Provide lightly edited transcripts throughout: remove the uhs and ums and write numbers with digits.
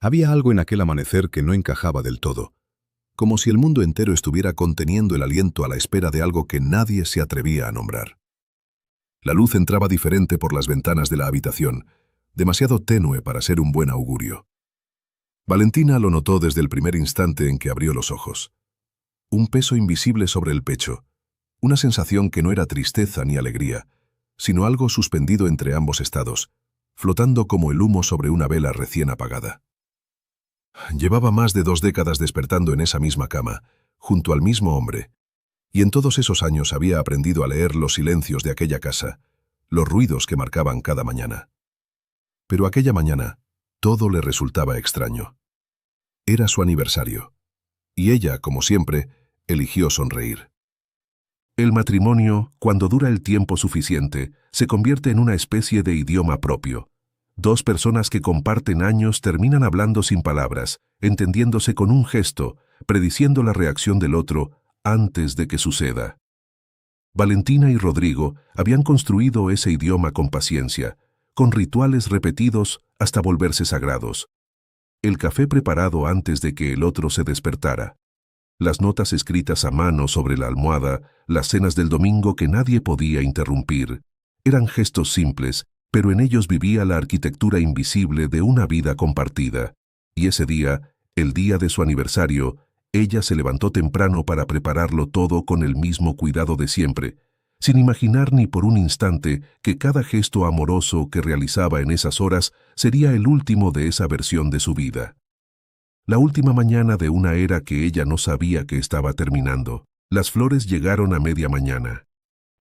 Había algo en aquel amanecer que no encajaba del todo, como si el mundo entero estuviera conteniendo el aliento a la espera de algo que nadie se atrevía a nombrar. La luz entraba diferente por las ventanas de la habitación, demasiado tenue para ser un buen augurio. Valentina lo notó desde el primer instante en que abrió los ojos. Un peso invisible sobre el pecho, una sensación que no era tristeza ni alegría, sino algo suspendido entre ambos estados, flotando como el humo sobre una vela recién apagada. Llevaba más de 2 décadas despertando en esa misma cama, junto al mismo hombre, y en todos esos años había aprendido a leer los silencios de aquella casa, los ruidos que marcaban cada mañana. Pero aquella mañana, todo le resultaba extraño. Era su aniversario, y ella, como siempre, eligió sonreír. El matrimonio, cuando dura el tiempo suficiente, se convierte en una especie de idioma propio. 2 personas que comparten años terminan hablando sin palabras, entendiéndose con un gesto, prediciendo la reacción del otro antes de que suceda. Valentina y Rodrigo habían construido ese idioma con paciencia, con rituales repetidos hasta volverse sagrados. El café preparado antes de que el otro se despertara. Las notas escritas a mano sobre la almohada, las cenas del domingo que nadie podía interrumpir. Eran gestos simples, pero en ellos vivía la arquitectura invisible de una vida compartida. Y ese día, el día de su aniversario, ella se levantó temprano para prepararlo todo con el mismo cuidado de siempre, sin imaginar ni por un instante que cada gesto amoroso que realizaba en esas horas sería el último de esa versión de su vida. La última mañana de una era que ella no sabía que estaba terminando. Las flores llegaron a media mañana.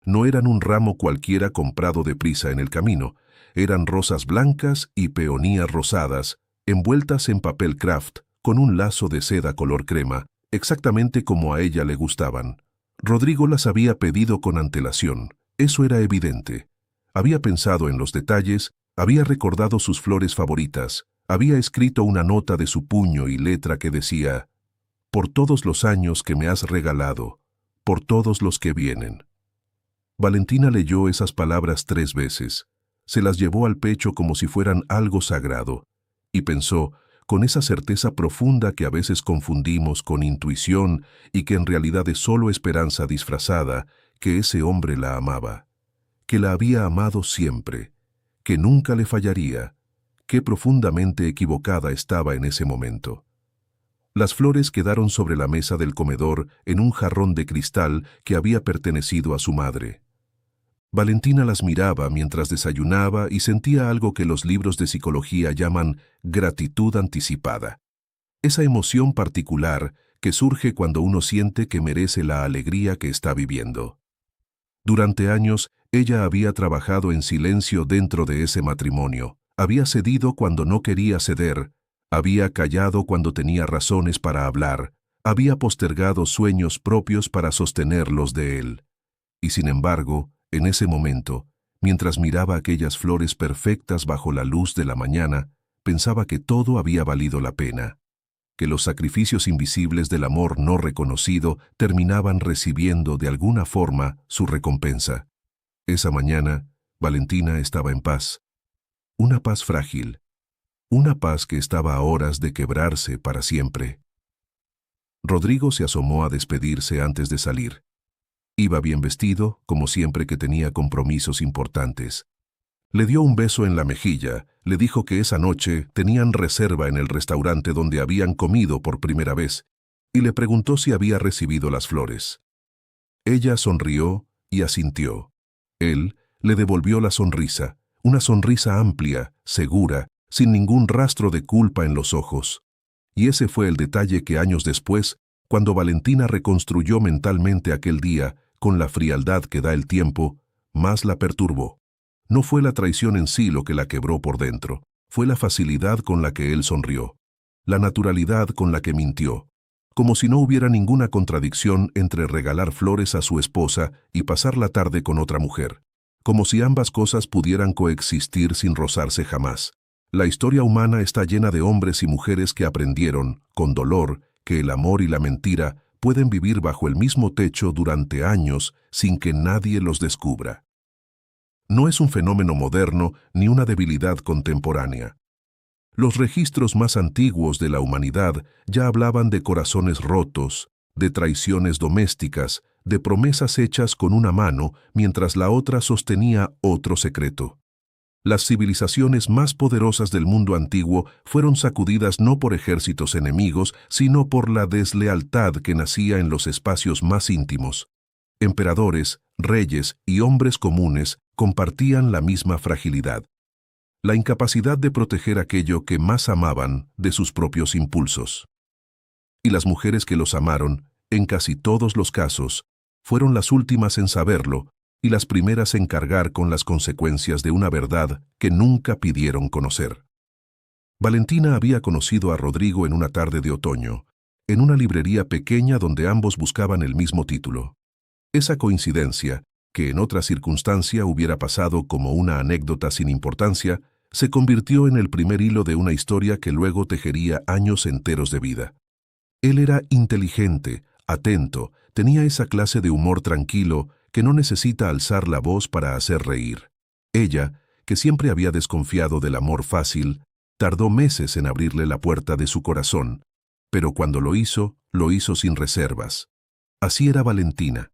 No eran un ramo cualquiera comprado deprisa en el camino, eran rosas blancas y peonías rosadas, envueltas en papel craft, con un lazo de seda color crema, exactamente como a ella le gustaban. Rodrigo las había pedido con antelación, eso era evidente. Había pensado en los detalles, había recordado sus flores favoritas, había escrito una nota de su puño y letra que decía: «Por todos los años que me has regalado, por todos los que vienen». Valentina leyó esas palabras 3 veces, se las llevó al pecho como si fueran algo sagrado, y pensó, con esa certeza profunda que a veces confundimos con intuición y que en realidad es solo esperanza disfrazada, que ese hombre la amaba, que la había amado siempre, que nunca le fallaría. Qué profundamente equivocada estaba en ese momento. Las flores quedaron sobre la mesa del comedor en un jarrón de cristal que había pertenecido a su madre. Valentina las miraba mientras desayunaba y sentía algo que los libros de psicología llaman gratitud anticipada. Esa emoción particular que surge cuando uno siente que merece la alegría que está viviendo. Durante años, ella había trabajado en silencio dentro de ese matrimonio, había cedido cuando no quería ceder, había callado cuando tenía razones para hablar, había postergado sueños propios para sostenerlos de él. Y sin embargo, en ese momento, mientras miraba aquellas flores perfectas bajo la luz de la mañana, pensaba que todo había valido la pena, que los sacrificios invisibles del amor no reconocido terminaban recibiendo de alguna forma su recompensa. Esa mañana, Valentina estaba en paz. Una paz frágil, una paz que estaba a horas de quebrarse para siempre. Rodrigo se asomó a despedirse antes de salir. Iba bien vestido, como siempre que tenía compromisos importantes. Le dio un beso en la mejilla, le dijo que esa noche tenían reserva en el restaurante donde habían comido por primera vez, y le preguntó si había recibido las flores. Ella sonrió y asintió. Él le devolvió la sonrisa, una sonrisa amplia, segura, sin ningún rastro de culpa en los ojos. Y ese fue el detalle que años después, cuando Valentina reconstruyó mentalmente aquel día, con la frialdad que da el tiempo, más la perturbó. No fue la traición en sí lo que la quebró por dentro, fue la facilidad con la que él sonrió, la naturalidad con la que mintió, como si no hubiera ninguna contradicción entre regalar flores a su esposa y pasar la tarde con otra mujer, como si ambas cosas pudieran coexistir sin rozarse jamás. La historia humana está llena de hombres y mujeres que aprendieron, con dolor, que el amor y la mentira pueden vivir bajo el mismo techo durante años sin que nadie los descubra. No es un fenómeno moderno ni una debilidad contemporánea. Los registros más antiguos de la humanidad ya hablaban de corazones rotos, de traiciones domésticas, de promesas hechas con una mano mientras la otra sostenía otro secreto. Las civilizaciones más poderosas del mundo antiguo fueron sacudidas no por ejércitos enemigos, sino por la deslealtad que nacía en los espacios más íntimos. Emperadores, reyes y hombres comunes compartían la misma fragilidad: la incapacidad de proteger aquello que más amaban de sus propios impulsos. Y las mujeres que los amaron, en casi todos los casos, fueron las últimas en saberlo y las primeras en cargar con las consecuencias de una verdad que nunca pidieron conocer. Valentina había conocido a Rodrigo en una tarde de otoño, en una librería pequeña donde ambos buscaban el mismo título. Esa coincidencia, que en otra circunstancia hubiera pasado como una anécdota sin importancia, se convirtió en el primer hilo de una historia que luego tejería años enteros de vida. Él era inteligente, atento, tenía esa clase de humor tranquilo que no necesita alzar la voz para hacer reír. Ella, que siempre había desconfiado del amor fácil, tardó meses en abrirle la puerta de su corazón, pero cuando lo hizo sin reservas. Así era Valentina.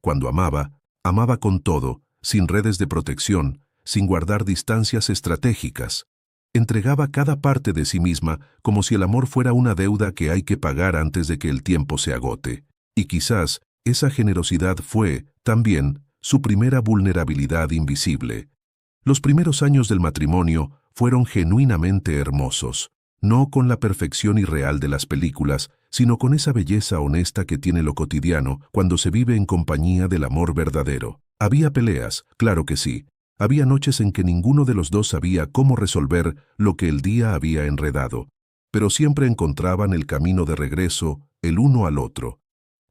Cuando amaba, amaba con todo, sin redes de protección, sin guardar distancias estratégicas. Entregaba cada parte de sí misma como si el amor fuera una deuda que hay que pagar antes de que el tiempo se agote. Y quizás esa generosidad fue, también, su primera vulnerabilidad invisible. Los primeros años del matrimonio fueron genuinamente hermosos, no con la perfección irreal de las películas, sino con esa belleza honesta que tiene lo cotidiano cuando se vive en compañía del amor verdadero. Había peleas, claro que sí. Había noches en que ninguno de los dos sabía cómo resolver lo que el día había enredado, pero siempre encontraban el camino de regreso el uno al otro,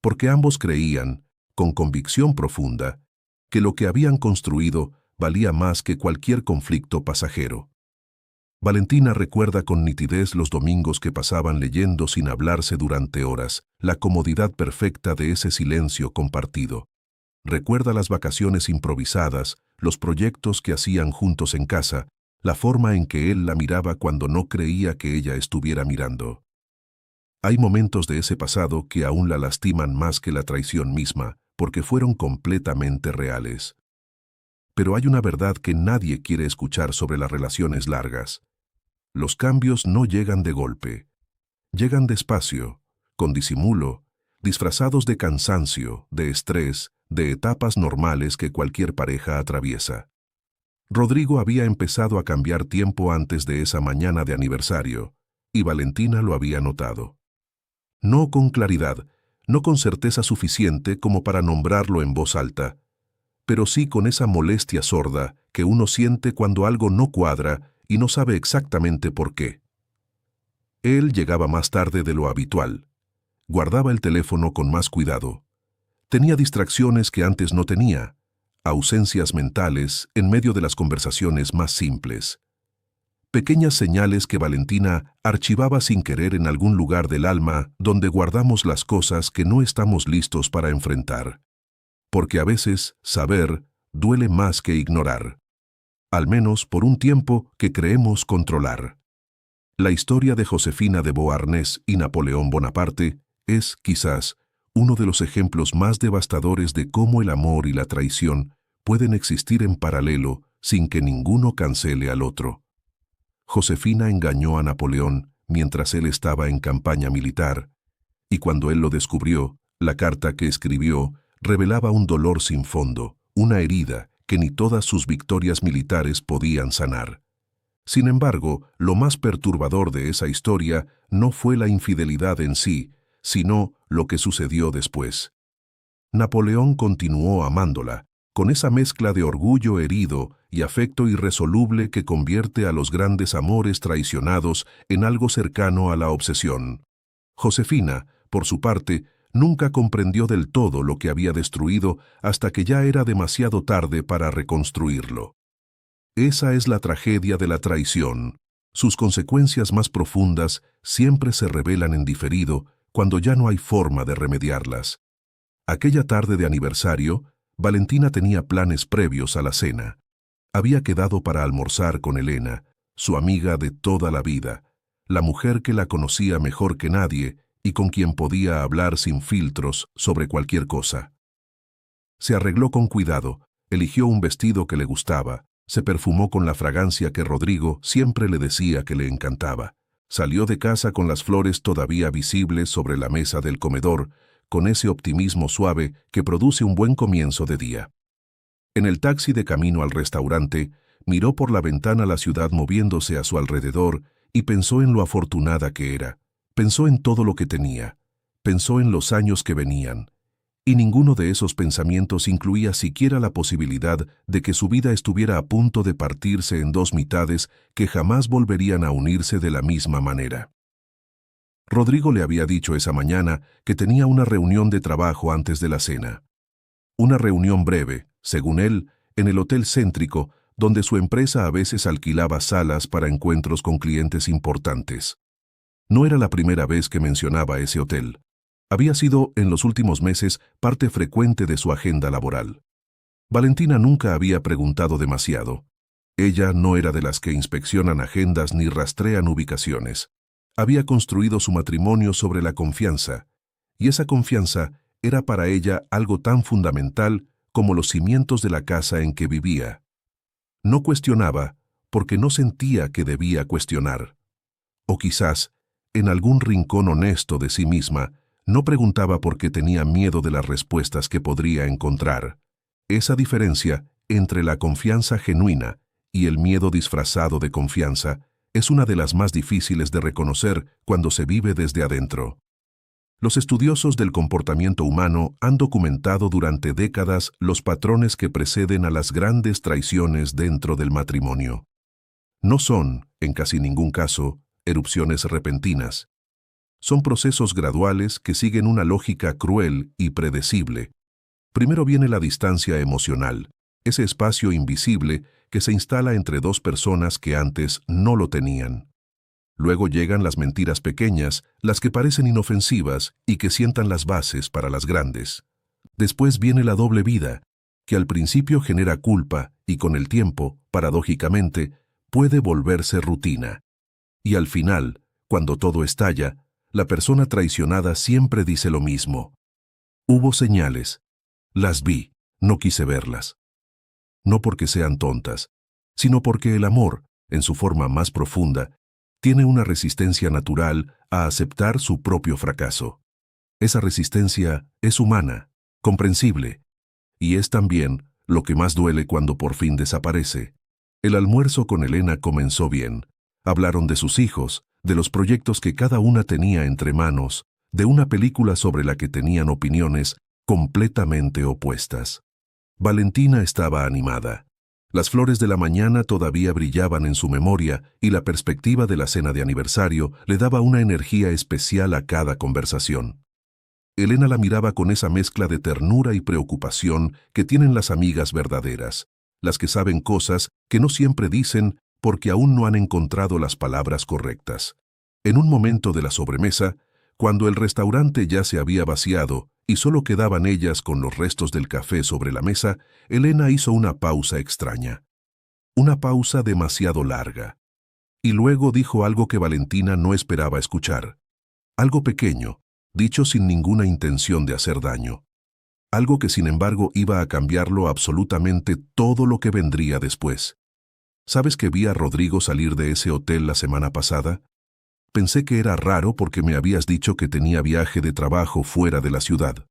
porque ambos creían, con convicción profunda, que lo que habían construido valía más que cualquier conflicto pasajero. Valentina recuerda con nitidez los domingos que pasaban leyendo sin hablarse durante horas, la comodidad perfecta de ese silencio compartido. Recuerda las vacaciones improvisadas, los proyectos que hacían juntos en casa, la forma en que él la miraba cuando no creía que ella estuviera mirando. Hay momentos de ese pasado que aún la lastiman más que la traición misma, porque fueron completamente reales. Pero hay una verdad que nadie quiere escuchar sobre las relaciones largas. Los cambios no llegan de golpe. Llegan despacio, con disimulo, disfrazados de cansancio, de estrés, de etapas normales que cualquier pareja atraviesa. Rodrigo había empezado a cambiar tiempo antes de esa mañana de aniversario, y Valentina lo había notado. No con claridad, no con certeza suficiente como para nombrarlo en voz alta, pero sí con esa molestia sorda que uno siente cuando algo no cuadra y no sabe exactamente por qué. Él llegaba más tarde de lo habitual. Guardaba el teléfono con más cuidado. Tenía distracciones que antes no tenía, ausencias mentales en medio de las conversaciones más simples. Pequeñas señales que Valentina archivaba sin querer en algún lugar del alma donde guardamos las cosas que no estamos listos para enfrentar. Porque a veces saber duele más que ignorar. Al menos por un tiempo que creemos controlar. La historia de Josefina de Beauharnais y Napoleón Bonaparte es, quizás, uno de los ejemplos más devastadores de cómo el amor y la traición pueden existir en paralelo sin que ninguno cancele al otro. Josefina engañó a Napoleón mientras él estaba en campaña militar, y cuando él lo descubrió, la carta que escribió revelaba un dolor sin fondo, una herida que ni todas sus victorias militares podían sanar. Sin embargo, lo más perturbador de esa historia no fue la infidelidad en sí, sino lo que sucedió después. Napoleón continuó amándola, con esa mezcla de orgullo herido y afecto irresoluble que convierte a los grandes amores traicionados en algo cercano a la obsesión. Josefina, por su parte, nunca comprendió del todo lo que había destruido hasta que ya era demasiado tarde para reconstruirlo. Esa es la tragedia de la traición. Sus consecuencias más profundas siempre se revelan en diferido cuando ya no hay forma de remediarlas. Aquella tarde de aniversario, Valentina tenía planes previos a la cena. Había quedado para almorzar con Elena, su amiga de toda la vida, la mujer que la conocía mejor que nadie y con quien podía hablar sin filtros sobre cualquier cosa. Se arregló con cuidado, eligió un vestido que le gustaba, se perfumó con la fragancia que Rodrigo siempre le decía que le encantaba. Salió de casa con las flores todavía visibles sobre la mesa del comedor, con ese optimismo suave que produce un buen comienzo de día. En el taxi de camino al restaurante, miró por la ventana la ciudad moviéndose a su alrededor y pensó en lo afortunada que era. Pensó en todo lo que tenía. Pensó en los años que venían. Y ninguno de esos pensamientos incluía siquiera la posibilidad de que su vida estuviera a punto de partirse en dos mitades que jamás volverían a unirse de la misma manera. Rodrigo le había dicho esa mañana que tenía una reunión de trabajo antes de la cena. Una reunión breve, según él, en el hotel céntrico, donde su empresa a veces alquilaba salas para encuentros con clientes importantes. No era la primera vez que mencionaba ese hotel. Había sido, en los últimos meses, parte frecuente de su agenda laboral. Valentina nunca había preguntado demasiado. Ella no era de las que inspeccionan agendas ni rastrean ubicaciones. Había construido su matrimonio sobre la confianza, y esa confianza era para ella algo tan fundamental como los cimientos de la casa en que vivía. No cuestionaba porque no sentía que debía cuestionar. O quizás, en algún rincón honesto de sí misma, no preguntaba porque tenía miedo de las respuestas que podría encontrar. Esa diferencia entre la confianza genuina y el miedo disfrazado de confianza es una de las más difíciles de reconocer cuando se vive desde adentro. Los estudiosos del comportamiento humano han documentado durante décadas los patrones que preceden a las grandes traiciones dentro del matrimonio. No son, en casi ningún caso, erupciones repentinas. Son procesos graduales que siguen una lógica cruel y predecible. Primero viene la distancia emocional, ese espacio invisible que se instala entre dos personas que antes no lo tenían. Luego llegan las mentiras pequeñas, las que parecen inofensivas y que sientan las bases para las grandes. Después viene la doble vida, que al principio genera culpa y con el tiempo, paradójicamente, puede volverse rutina. Y al final, cuando todo estalla, la persona traicionada siempre dice lo mismo. Hubo señales. Las vi, no quise verlas. No porque sean tontas, sino porque el amor, en su forma más profunda, tiene una resistencia natural a aceptar su propio fracaso. Esa resistencia es humana, comprensible, y es también lo que más duele cuando por fin desaparece. El almuerzo con Elena comenzó bien. Hablaron de sus hijos, de los proyectos que cada una tenía entre manos, de una película sobre la que tenían opiniones completamente opuestas. Valentina estaba animada. Las flores de la mañana todavía brillaban en su memoria y la perspectiva de la cena de aniversario le daba una energía especial a cada conversación. Elena la miraba con esa mezcla de ternura y preocupación que tienen las amigas verdaderas, las que saben cosas que no siempre dicen porque aún no han encontrado las palabras correctas. En un momento de la sobremesa, cuando el restaurante ya se había vaciado y solo quedaban ellas con los restos del café sobre la mesa, Elena hizo una pausa extraña. Una pausa demasiado larga. Y luego dijo algo que Valentina no esperaba escuchar. Algo pequeño, dicho sin ninguna intención de hacer daño. Algo que sin embargo iba a cambiarlo absolutamente todo lo que vendría después. ¿Sabes que vi a Rodrigo salir de ese hotel la semana pasada? Pensé que era raro porque me habías dicho que tenía viaje de trabajo fuera de la ciudad.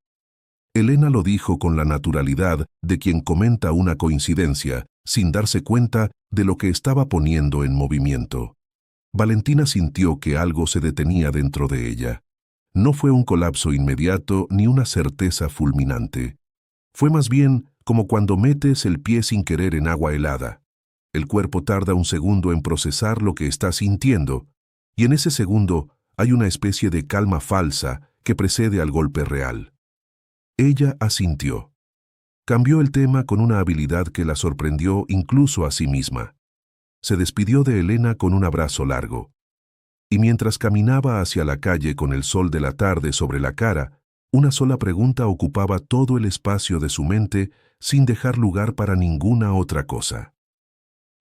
Elena lo dijo con la naturalidad de quien comenta una coincidencia, sin darse cuenta de lo que estaba poniendo en movimiento. Valentina sintió que algo se detenía dentro de ella. No fue un colapso inmediato ni una certeza fulminante. Fue más bien como cuando metes el pie sin querer en agua helada. El cuerpo tarda un segundo en procesar lo que está sintiendo, y en ese segundo hay una especie de calma falsa que precede al golpe real. Ella asintió. Cambió el tema con una habilidad que la sorprendió incluso a sí misma. Se despidió de Elena con un abrazo largo. Y mientras caminaba hacia la calle con el sol de la tarde sobre la cara, una sola pregunta ocupaba todo el espacio de su mente sin dejar lugar para ninguna otra cosa.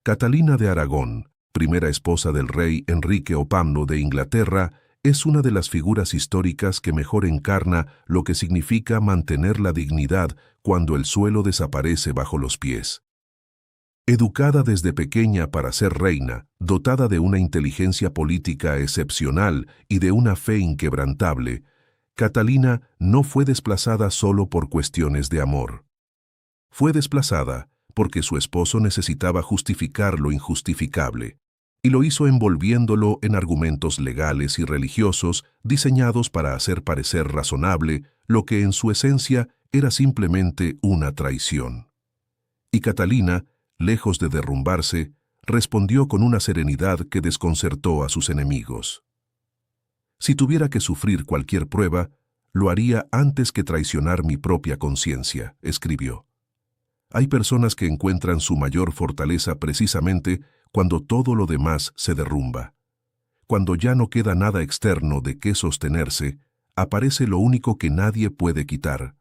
Catalina de Aragón, primera esposa del rey Enrique VIII de Inglaterra, es una de las figuras históricas que mejor encarna lo que significa mantener la dignidad cuando el suelo desaparece bajo los pies. Educada desde pequeña para ser reina, dotada de una inteligencia política excepcional y de una fe inquebrantable, Catalina no fue desplazada solo por cuestiones de amor. Fue desplazada porque su esposo necesitaba justificar lo injustificable, y lo hizo envolviéndolo en argumentos legales y religiosos diseñados para hacer parecer razonable lo que en su esencia era simplemente una traición. Y Catalina, lejos de derrumbarse, respondió con una serenidad que desconcertó a sus enemigos. Si tuviera que sufrir cualquier prueba, lo haría antes que traicionar mi propia conciencia, escribió. Hay personas que encuentran su mayor fortaleza precisamente cuando todo lo demás se derrumba. Cuando ya no queda nada externo de qué sostenerse, aparece lo único que nadie puede quitar,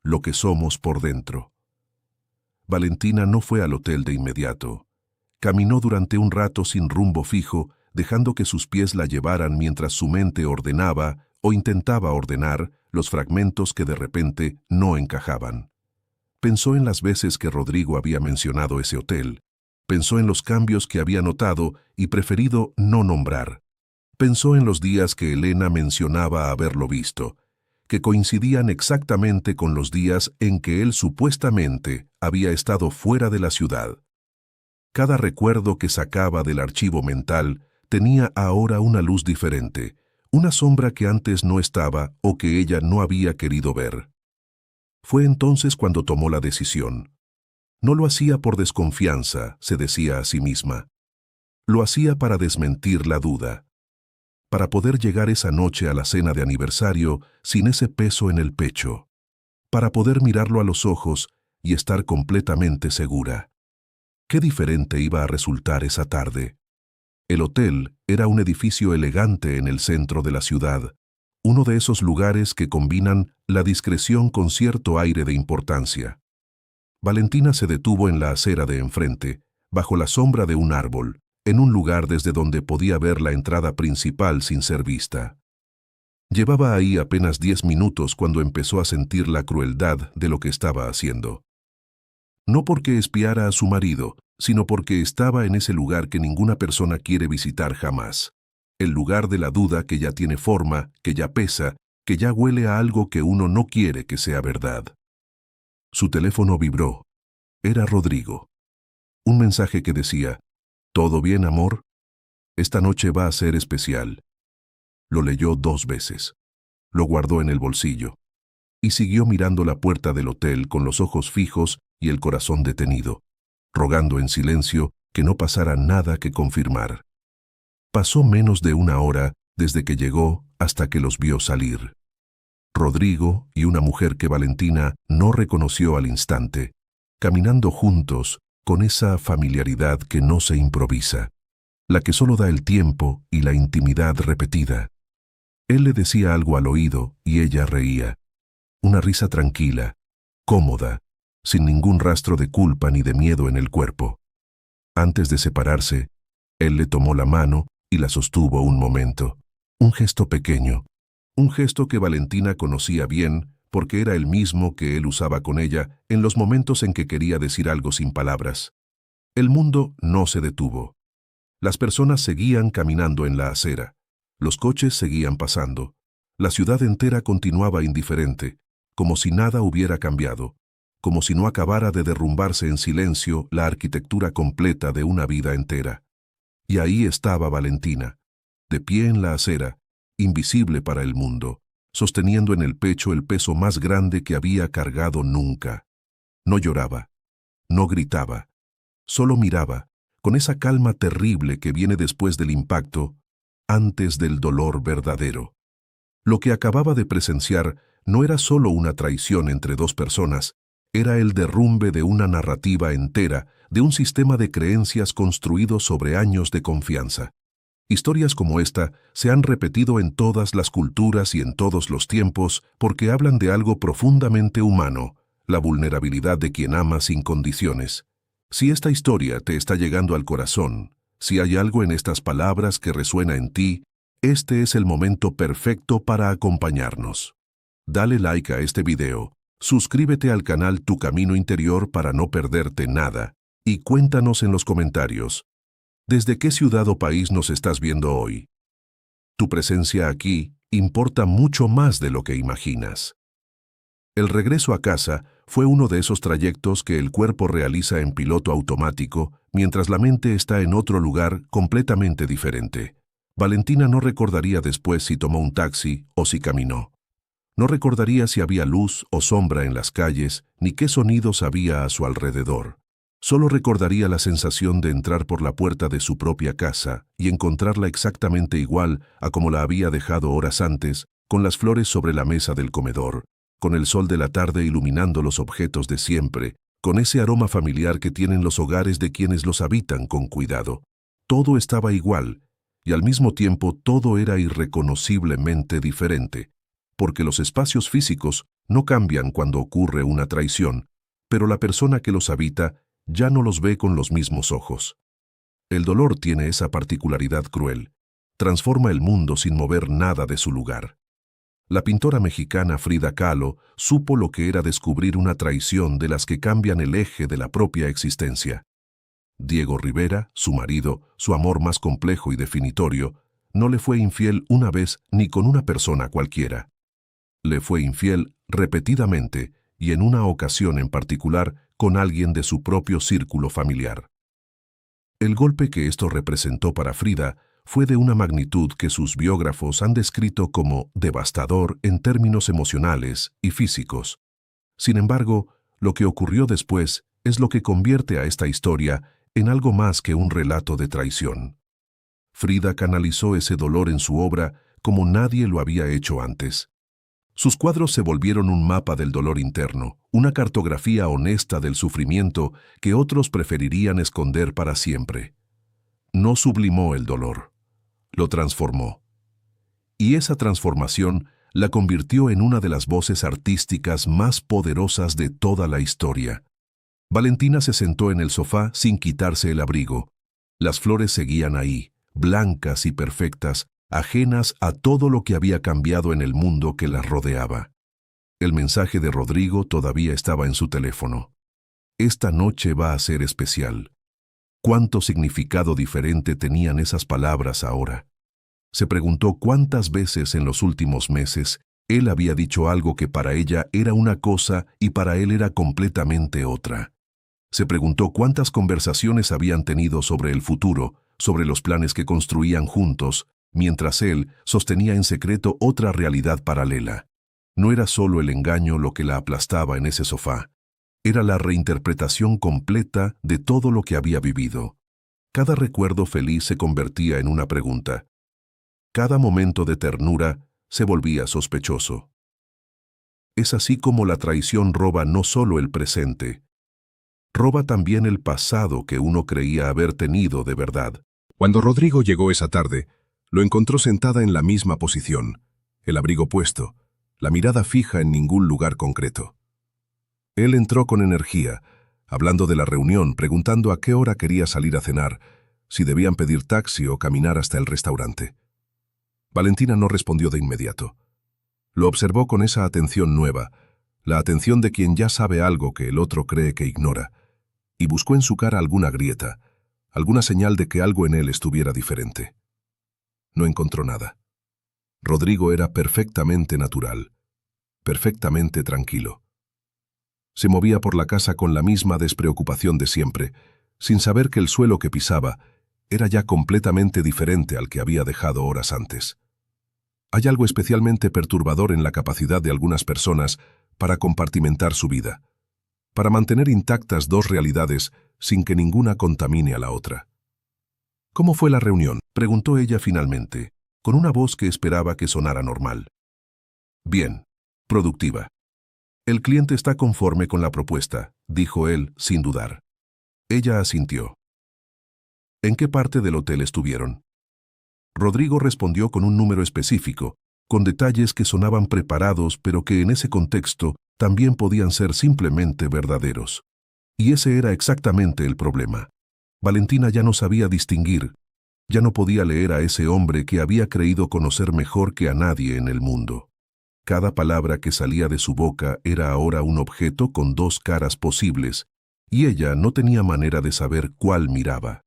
lo que somos por dentro. Valentina no fue al hotel de inmediato. Caminó durante un rato sin rumbo fijo, dejando que sus pies la llevaran mientras su mente ordenaba o intentaba ordenar los fragmentos que de repente no encajaban. Pensó en las veces que Rodrigo había mencionado ese hotel. Pensó en los cambios que había notado y preferido no nombrar. Pensó en los días que Elena mencionaba haberlo visto, que coincidían exactamente con los días en que él supuestamente había estado fuera de la ciudad. Cada recuerdo que sacaba del archivo mental tenía ahora una luz diferente, una sombra que antes no estaba o que ella no había querido ver. Fue entonces cuando tomó la decisión. No lo hacía por desconfianza, se decía a sí misma. Lo hacía para desmentir la duda, para poder llegar esa noche a la cena de aniversario sin ese peso en el pecho, para poder mirarlo a los ojos y estar completamente segura. Qué diferente iba a resultar esa tarde. El hotel era un edificio elegante en el centro de la ciudad, uno de esos lugares que combinan la discreción con cierto aire de importancia. Valentina se detuvo en la acera de enfrente, bajo la sombra de un árbol, en un lugar desde donde podía ver la entrada principal sin ser vista. Llevaba ahí apenas 10 minutos cuando empezó a sentir la crueldad de lo que estaba haciendo. No porque espiara a su marido, sino porque estaba en ese lugar que ninguna persona quiere visitar jamás. El lugar de la duda que ya tiene forma, que ya pesa, que ya huele a algo que uno no quiere que sea verdad. Su teléfono vibró. Era Rodrigo. Un mensaje que decía: ¿todo bien, amor? Esta noche va a ser especial. Lo leyó 2 veces. Lo guardó en el bolsillo. Y siguió mirando la puerta del hotel con los ojos fijos y el corazón detenido, rogando en silencio que no pasara nada que confirmar. Pasó menos de 1 hora desde que llegó hasta que los vio salir. Rodrigo y una mujer que Valentina no reconoció al instante, caminando juntos con esa familiaridad que no se improvisa, la que solo da el tiempo y la intimidad repetida. Él le decía algo al oído y ella reía. Una risa tranquila, cómoda, sin ningún rastro de culpa ni de miedo en el cuerpo. Antes de separarse, él le tomó la mano y la sostuvo un momento. Un gesto pequeño, un gesto que Valentina conocía bien porque era el mismo que él usaba con ella en los momentos en que quería decir algo sin palabras. El mundo no se detuvo. Las personas seguían caminando en la acera. Los coches seguían pasando. La ciudad entera continuaba indiferente, como si nada hubiera cambiado, como si no acabara de derrumbarse en silencio la arquitectura completa de una vida entera. Y ahí estaba Valentina, de pie en la acera, invisible para el mundo, sosteniendo en el pecho el peso más grande que había cargado nunca. No lloraba, no gritaba, solo miraba, con esa calma terrible que viene después del impacto, antes del dolor verdadero. Lo que acababa de presenciar no era solo una traición entre 2 personas, era el derrumbe de una narrativa entera, de un sistema de creencias construido sobre años de confianza. Historias como esta se han repetido en todas las culturas y en todos los tiempos porque hablan de algo profundamente humano, la vulnerabilidad de quien ama sin condiciones. Si esta historia te está llegando al corazón, Si hay algo en estas palabras que resuena en ti, este es el momento perfecto para acompañarnos. Dale like a este video, suscríbete al canal Tu Camino Interior para no perderte nada, y cuéntanos en los comentarios, ¿desde qué ciudad o país nos estás viendo hoy? Tu presencia aquí importa mucho más de lo que imaginas. El regreso a casa fue uno de esos trayectos que el cuerpo realiza en piloto automático, mientras la mente está en otro lugar completamente diferente. Valentina no recordaría después si tomó un taxi o si caminó. No recordaría si había luz o sombra en las calles, ni qué sonidos había a su alrededor. Solo recordaría la sensación de entrar por la puerta de su propia casa y encontrarla exactamente igual a como la había dejado horas antes, con las flores sobre la mesa del comedor, con el sol de la tarde iluminando los objetos de siempre, con ese aroma familiar que tienen los hogares de quienes los habitan con cuidado. Todo estaba igual, y al mismo tiempo todo era irreconociblemente diferente, porque los espacios físicos no cambian cuando ocurre una traición, pero la persona que los habita ya no los ve con los mismos ojos. El dolor tiene esa particularidad cruel. Transforma el mundo sin mover nada de su lugar. La pintora mexicana Frida Kahlo supo lo que era descubrir una traición de las que cambian el eje de la propia existencia. Diego Rivera, su marido, su amor más complejo y definitorio, no le fue infiel una vez ni con una persona cualquiera. Le fue infiel repetidamente y en una ocasión en particular con alguien de su propio círculo familiar. El golpe que esto representó para Frida fue de una magnitud que sus biógrafos han descrito como devastador en términos emocionales y físicos. Sin embargo, lo que ocurrió después es lo que convierte a esta historia en algo más que un relato de traición. Frida canalizó ese dolor en su obra como nadie lo había hecho antes. Sus cuadros se volvieron un mapa del dolor interno, una cartografía honesta del sufrimiento que otros preferirían esconder para siempre. No sublimó el dolor, lo transformó. Y esa transformación la convirtió en una de las voces artísticas más poderosas de toda la historia. Valentina se sentó en el sofá sin quitarse el abrigo. Las flores seguían ahí, blancas y perfectas, ajenas a todo lo que había cambiado en el mundo que las rodeaba. El mensaje de Rodrigo todavía estaba en su teléfono. Esta noche va a ser especial. ¿Cuánto significado diferente tenían esas palabras ahora? Se preguntó cuántas veces en los últimos meses él había dicho algo que para ella era una cosa y para él era completamente otra. Se preguntó cuántas conversaciones habían tenido sobre el futuro, sobre los planes que construían juntos, mientras él sostenía en secreto otra realidad paralela. No era solo el engaño lo que la aplastaba en ese sofá. Era la reinterpretación completa de todo lo que había vivido. Cada recuerdo feliz se convertía en una pregunta. Cada momento de ternura se volvía sospechoso. Es así como la traición roba no solo el presente, roba también el pasado que uno creía haber tenido de verdad. Cuando Rodrigo llegó esa tarde, lo encontró sentada en la misma posición, el abrigo puesto, la mirada fija en ningún lugar concreto. Él entró con energía, hablando de la reunión, preguntando a qué hora quería salir a cenar, si debían pedir taxi o caminar hasta el restaurante. Valentina no respondió de inmediato. Lo observó con esa atención nueva, la atención de quien ya sabe algo que el otro cree que ignora, y buscó en su cara alguna grieta, alguna señal de que algo en él estuviera diferente. No encontró nada. Rodrigo era perfectamente natural, perfectamente tranquilo. Se movía por la casa con la misma despreocupación de siempre, sin saber que el suelo que pisaba era ya completamente diferente al que había dejado horas antes. Hay algo especialmente perturbador en la capacidad de algunas personas para compartimentar su vida, para mantener intactas dos realidades sin que ninguna contamine a la otra. ¿Cómo fue la reunión?, preguntó ella finalmente, con una voz que esperaba que sonara normal. Bien, productiva. El cliente está conforme con la propuesta, dijo él, sin dudar. Ella asintió. ¿En qué parte del hotel estuvieron? Rodrigo respondió con un número específico, con detalles que sonaban preparados pero que en ese contexto también podían ser simplemente verdaderos. Y ese era exactamente el problema. Valentina ya no sabía distinguir, ya no podía leer a ese hombre que había creído conocer mejor que a nadie en el mundo. Cada palabra que salía de su boca era ahora un objeto con dos caras posibles, y ella no tenía manera de saber cuál miraba.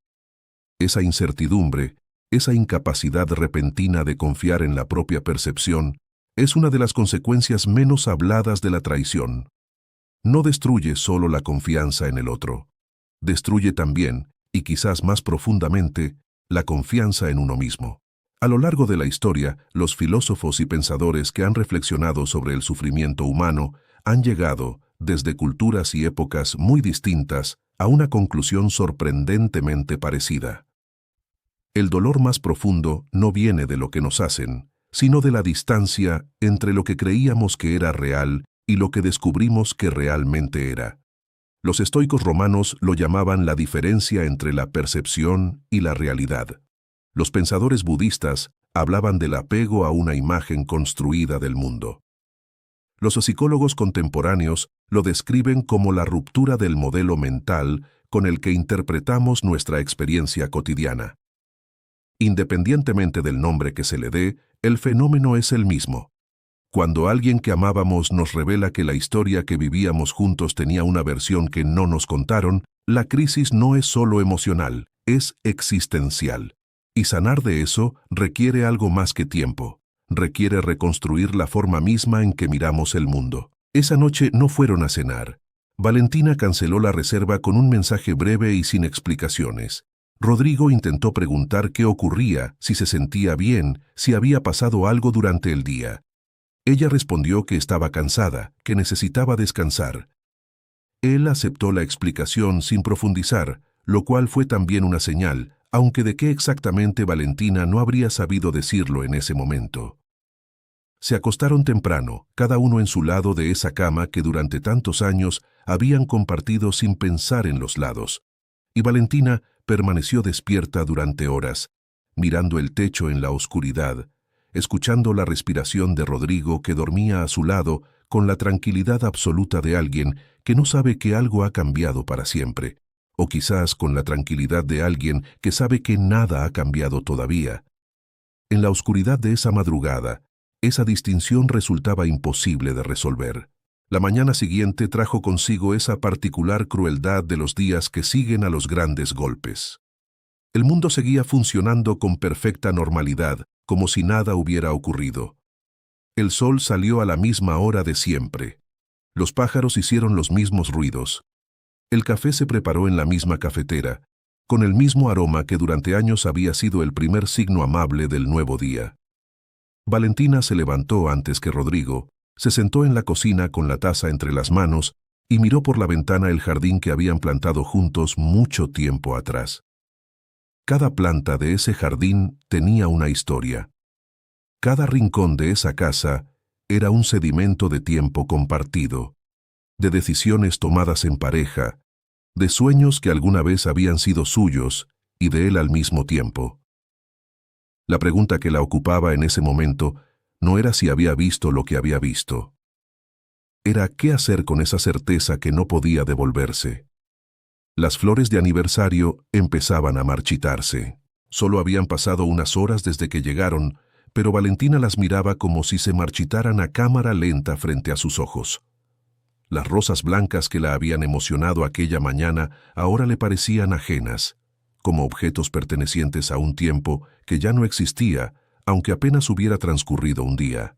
Esa incertidumbre, esa incapacidad repentina de confiar en la propia percepción, es una de las consecuencias menos habladas de la traición. No destruye solo la confianza en el otro, destruye también, y quizás más profundamente, la confianza en uno mismo. A lo largo de la historia, los filósofos y pensadores que han reflexionado sobre el sufrimiento humano han llegado, desde culturas y épocas muy distintas, a una conclusión sorprendentemente parecida. El dolor más profundo no viene de lo que nos hacen, sino de la distancia entre lo que creíamos que era real y lo que descubrimos que realmente era. Los estoicos romanos lo llamaban la diferencia entre la percepción y la realidad. Los pensadores budistas hablaban del apego a una imagen construida del mundo. Los psicólogos contemporáneos lo describen como la ruptura del modelo mental con el que interpretamos nuestra experiencia cotidiana. Independientemente del nombre que se le dé, el fenómeno es el mismo. Cuando alguien que amábamos nos revela que la historia que vivíamos juntos tenía una versión que no nos contaron, la crisis no es solo emocional, es existencial. Y sanar de eso requiere algo más que tiempo. Requiere reconstruir la forma misma en que miramos el mundo. Esa noche no fueron a cenar. Valentina canceló la reserva con un mensaje breve y sin explicaciones. Rodrigo intentó preguntar qué ocurría, si se sentía bien, si había pasado algo durante el día. Ella respondió que estaba cansada, que necesitaba descansar. Él aceptó la explicación sin profundizar, lo cual fue también una señal, aunque de qué exactamente Valentina no habría sabido decirlo en ese momento. Se acostaron temprano, cada uno en su lado de esa cama que durante tantos años habían compartido sin pensar en los lados, y Valentina permaneció despierta durante horas, mirando el techo en la oscuridad, escuchando la respiración de Rodrigo que dormía a su lado con la tranquilidad absoluta de alguien que no sabe que algo ha cambiado para siempre, o quizás con la tranquilidad de alguien que sabe que nada ha cambiado todavía. En la oscuridad de esa madrugada, esa distinción resultaba imposible de resolver. La mañana siguiente trajo consigo esa particular crueldad de los días que siguen a los grandes golpes. El mundo seguía funcionando con perfecta normalidad, como si nada hubiera ocurrido. El sol salió a la misma hora de siempre. Los pájaros hicieron los mismos ruidos. El café se preparó en la misma cafetera, con el mismo aroma que durante años había sido el primer signo amable del nuevo día. Valentina se levantó antes que Rodrigo, se sentó en la cocina con la taza entre las manos y miró por la ventana el jardín que habían plantado juntos mucho tiempo atrás. Cada planta de ese jardín tenía una historia. Cada rincón de esa casa era un sedimento de tiempo compartido, de decisiones tomadas en pareja, de sueños que alguna vez habían sido suyos y de él al mismo tiempo. La pregunta que la ocupaba en ese momento no era si había visto lo que había visto. Era qué hacer con esa certeza que no podía devolverse. Las flores de aniversario empezaban a marchitarse. Solo habían pasado unas horas desde que llegaron, pero Valentina las miraba como si se marchitaran a cámara lenta frente a sus ojos. Las rosas blancas que la habían emocionado aquella mañana ahora le parecían ajenas, como objetos pertenecientes a un tiempo que ya no existía, aunque apenas hubiera transcurrido un día.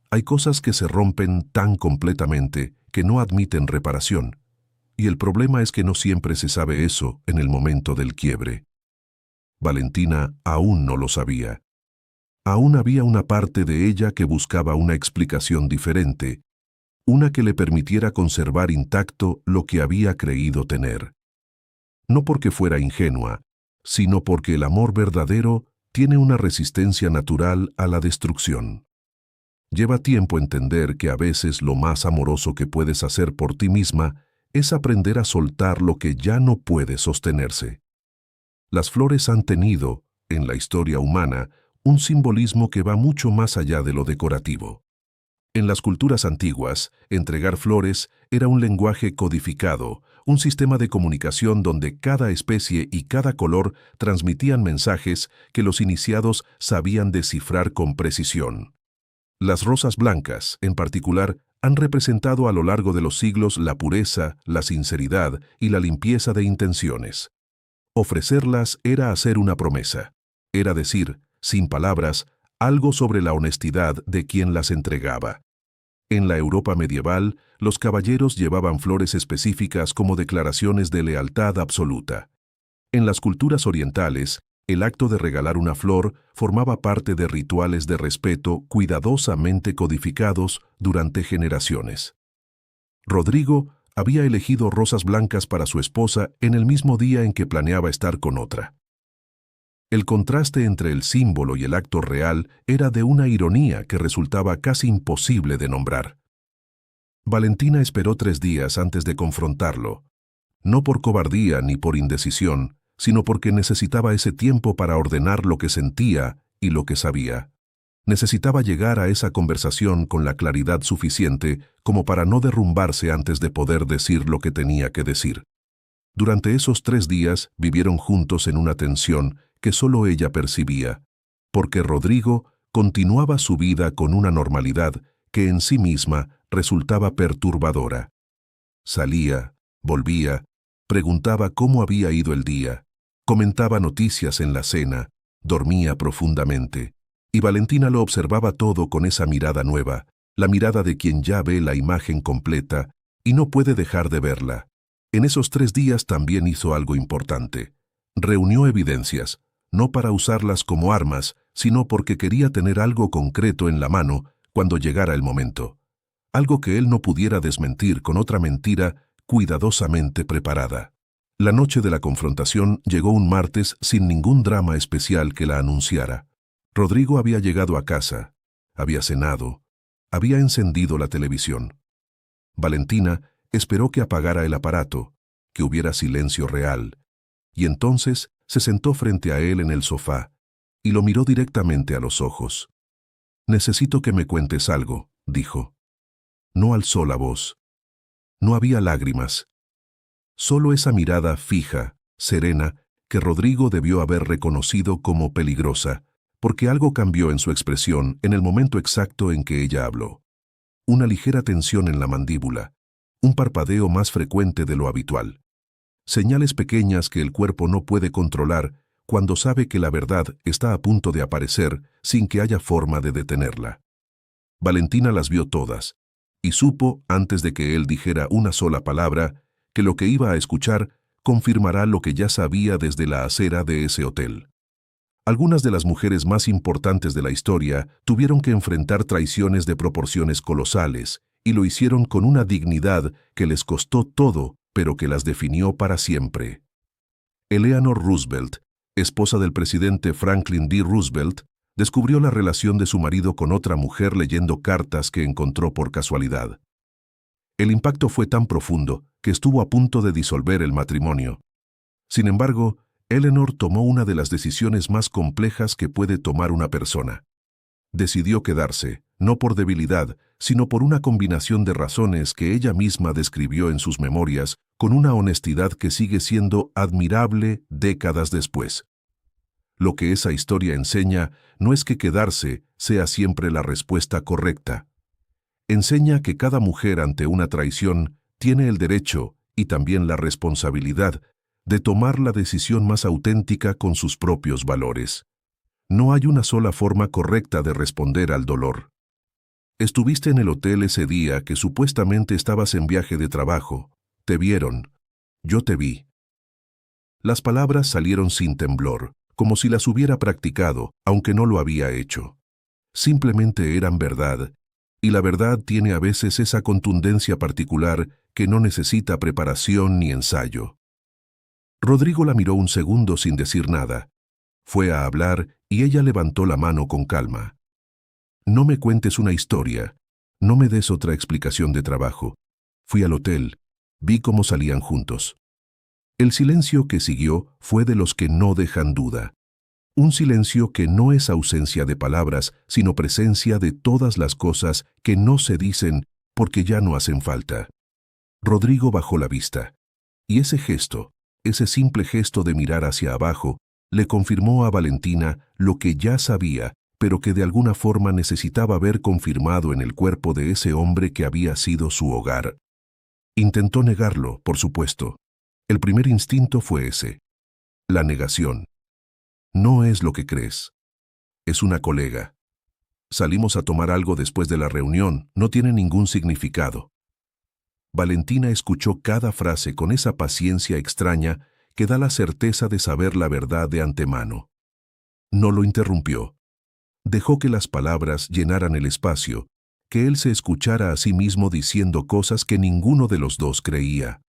Hay cosas que se rompen tan completamente que no admiten reparación, y el problema es que no siempre se sabe eso en el momento del quiebre. Valentina aún no lo sabía. Aún había una parte de ella que buscaba una explicación diferente, una que le permitiera conservar intacto lo que había creído tener. No porque fuera ingenua, sino porque el amor verdadero tiene una resistencia natural a la destrucción. Lleva tiempo entender que a veces lo más amoroso que puedes hacer por ti misma es aprender a soltar lo que ya no puede sostenerse. Las flores han tenido, en la historia humana, un simbolismo que va mucho más allá de lo decorativo. En las culturas antiguas, entregar flores era un lenguaje codificado, un sistema de comunicación donde cada especie y cada color transmitían mensajes que los iniciados sabían descifrar con precisión. Las rosas blancas, en particular, han representado a lo largo de los siglos la pureza, la sinceridad y la limpieza de intenciones. Ofrecerlas era hacer una promesa, era decir, sin palabras, algo sobre la honestidad de quien las entregaba. En la Europa medieval, los caballeros llevaban flores específicas como declaraciones de lealtad absoluta. En las culturas orientales, el acto de regalar una flor formaba parte de rituales de respeto cuidadosamente codificados durante generaciones. Rodrigo había elegido rosas blancas para su esposa en el mismo día en que planeaba estar con otra. El contraste entre el símbolo y el acto real era de una ironía que resultaba casi imposible de nombrar. Valentina esperó 3 días antes de confrontarlo, no por cobardía ni por indecisión, sino porque necesitaba ese tiempo para ordenar lo que sentía y lo que sabía. Necesitaba llegar a esa conversación con la claridad suficiente como para no derrumbarse antes de poder decir lo que tenía que decir. Durante esos 3 días vivieron juntos en una tensión que solo ella percibía, porque Rodrigo continuaba su vida con una normalidad que en sí misma resultaba perturbadora. Salía, volvía, preguntaba cómo había ido el día, comentaba noticias en la cena, dormía profundamente, y Valentina lo observaba todo con esa mirada nueva, la mirada de quien ya ve la imagen completa y no puede dejar de verla. En esos 3 días también hizo algo importante. Reunió evidencias, no para usarlas como armas, sino porque quería tener algo concreto en la mano cuando llegara el momento. Algo que él no pudiera desmentir con otra mentira cuidadosamente preparada. La noche de la confrontación llegó un martes sin ningún drama especial que la anunciara. Rodrigo había llegado a casa, había cenado, había encendido la televisión. Valentina esperó que apagara el aparato, que hubiera silencio real, y entonces se sentó frente a él en el sofá y lo miró directamente a los ojos. «Necesito que me cuentes algo», dijo. No alzó la voz. No había lágrimas. Solo esa mirada fija, serena, que Rodrigo debió haber reconocido como peligrosa, porque algo cambió en su expresión en el momento exacto en que ella habló. Una ligera tensión en la mandíbula, un parpadeo más frecuente de lo habitual. Señales pequeñas que el cuerpo no puede controlar cuando sabe que la verdad está a punto de aparecer sin que haya forma de detenerla. Valentina las vio todas, y supo, antes de que él dijera una sola palabra, que lo que iba a escuchar confirmará lo que ya sabía desde la acera de ese hotel. Algunas de las mujeres más importantes de la historia tuvieron que enfrentar traiciones de proporciones colosales, y lo hicieron con una dignidad que les costó todo, pero que las definió para siempre. Eleanor Roosevelt, esposa del presidente Franklin D. Roosevelt, descubrió la relación de su marido con otra mujer leyendo cartas que encontró por casualidad. El impacto fue tan profundo que estuvo a punto de disolver el matrimonio. Sin embargo, Eleanor tomó una de las decisiones más complejas que puede tomar una persona. Decidió quedarse, no por debilidad, sino por una combinación de razones que ella misma describió en sus memorias con una honestidad que sigue siendo admirable décadas después. Lo que esa historia enseña no es que quedarse sea siempre la respuesta correcta. Enseña que cada mujer ante una traición tiene el derecho y también la responsabilidad de tomar la decisión más auténtica con sus propios valores. No hay una sola forma correcta de responder al dolor. Estuviste en el hotel ese día que supuestamente estabas en viaje de trabajo. Te vieron. Yo te vi. Las palabras salieron sin temblor, como si las hubiera practicado, aunque no lo había hecho. Simplemente eran verdad, y la verdad tiene a veces esa contundencia particular que no necesita preparación ni ensayo. Rodrigo la miró un segundo sin decir nada. Fue a hablar y ella levantó la mano con calma. No me cuentes una historia, no me des otra explicación de trabajo. Fui al hotel, vi cómo salían juntos. El silencio que siguió fue de los que no dejan duda. Un silencio que no es ausencia de palabras, sino presencia de todas las cosas que no se dicen porque ya no hacen falta. Rodrigo bajó la vista, y ese gesto, ese simple gesto de mirar hacia abajo, le confirmó a Valentina lo que ya sabía, pero que de alguna forma necesitaba ver confirmado en el cuerpo de ese hombre que había sido su hogar. Intentó negarlo, por supuesto. El primer instinto fue ese, la negación. No es lo que crees. Es una colega. Salimos a tomar algo después de la reunión, no tiene ningún significado. Valentina escuchó cada frase con esa paciencia extraña que da la certeza de saber la verdad de antemano. No lo interrumpió. Dejó que las palabras llenaran el espacio, que él se escuchara a sí mismo diciendo cosas que ninguno de los dos creía.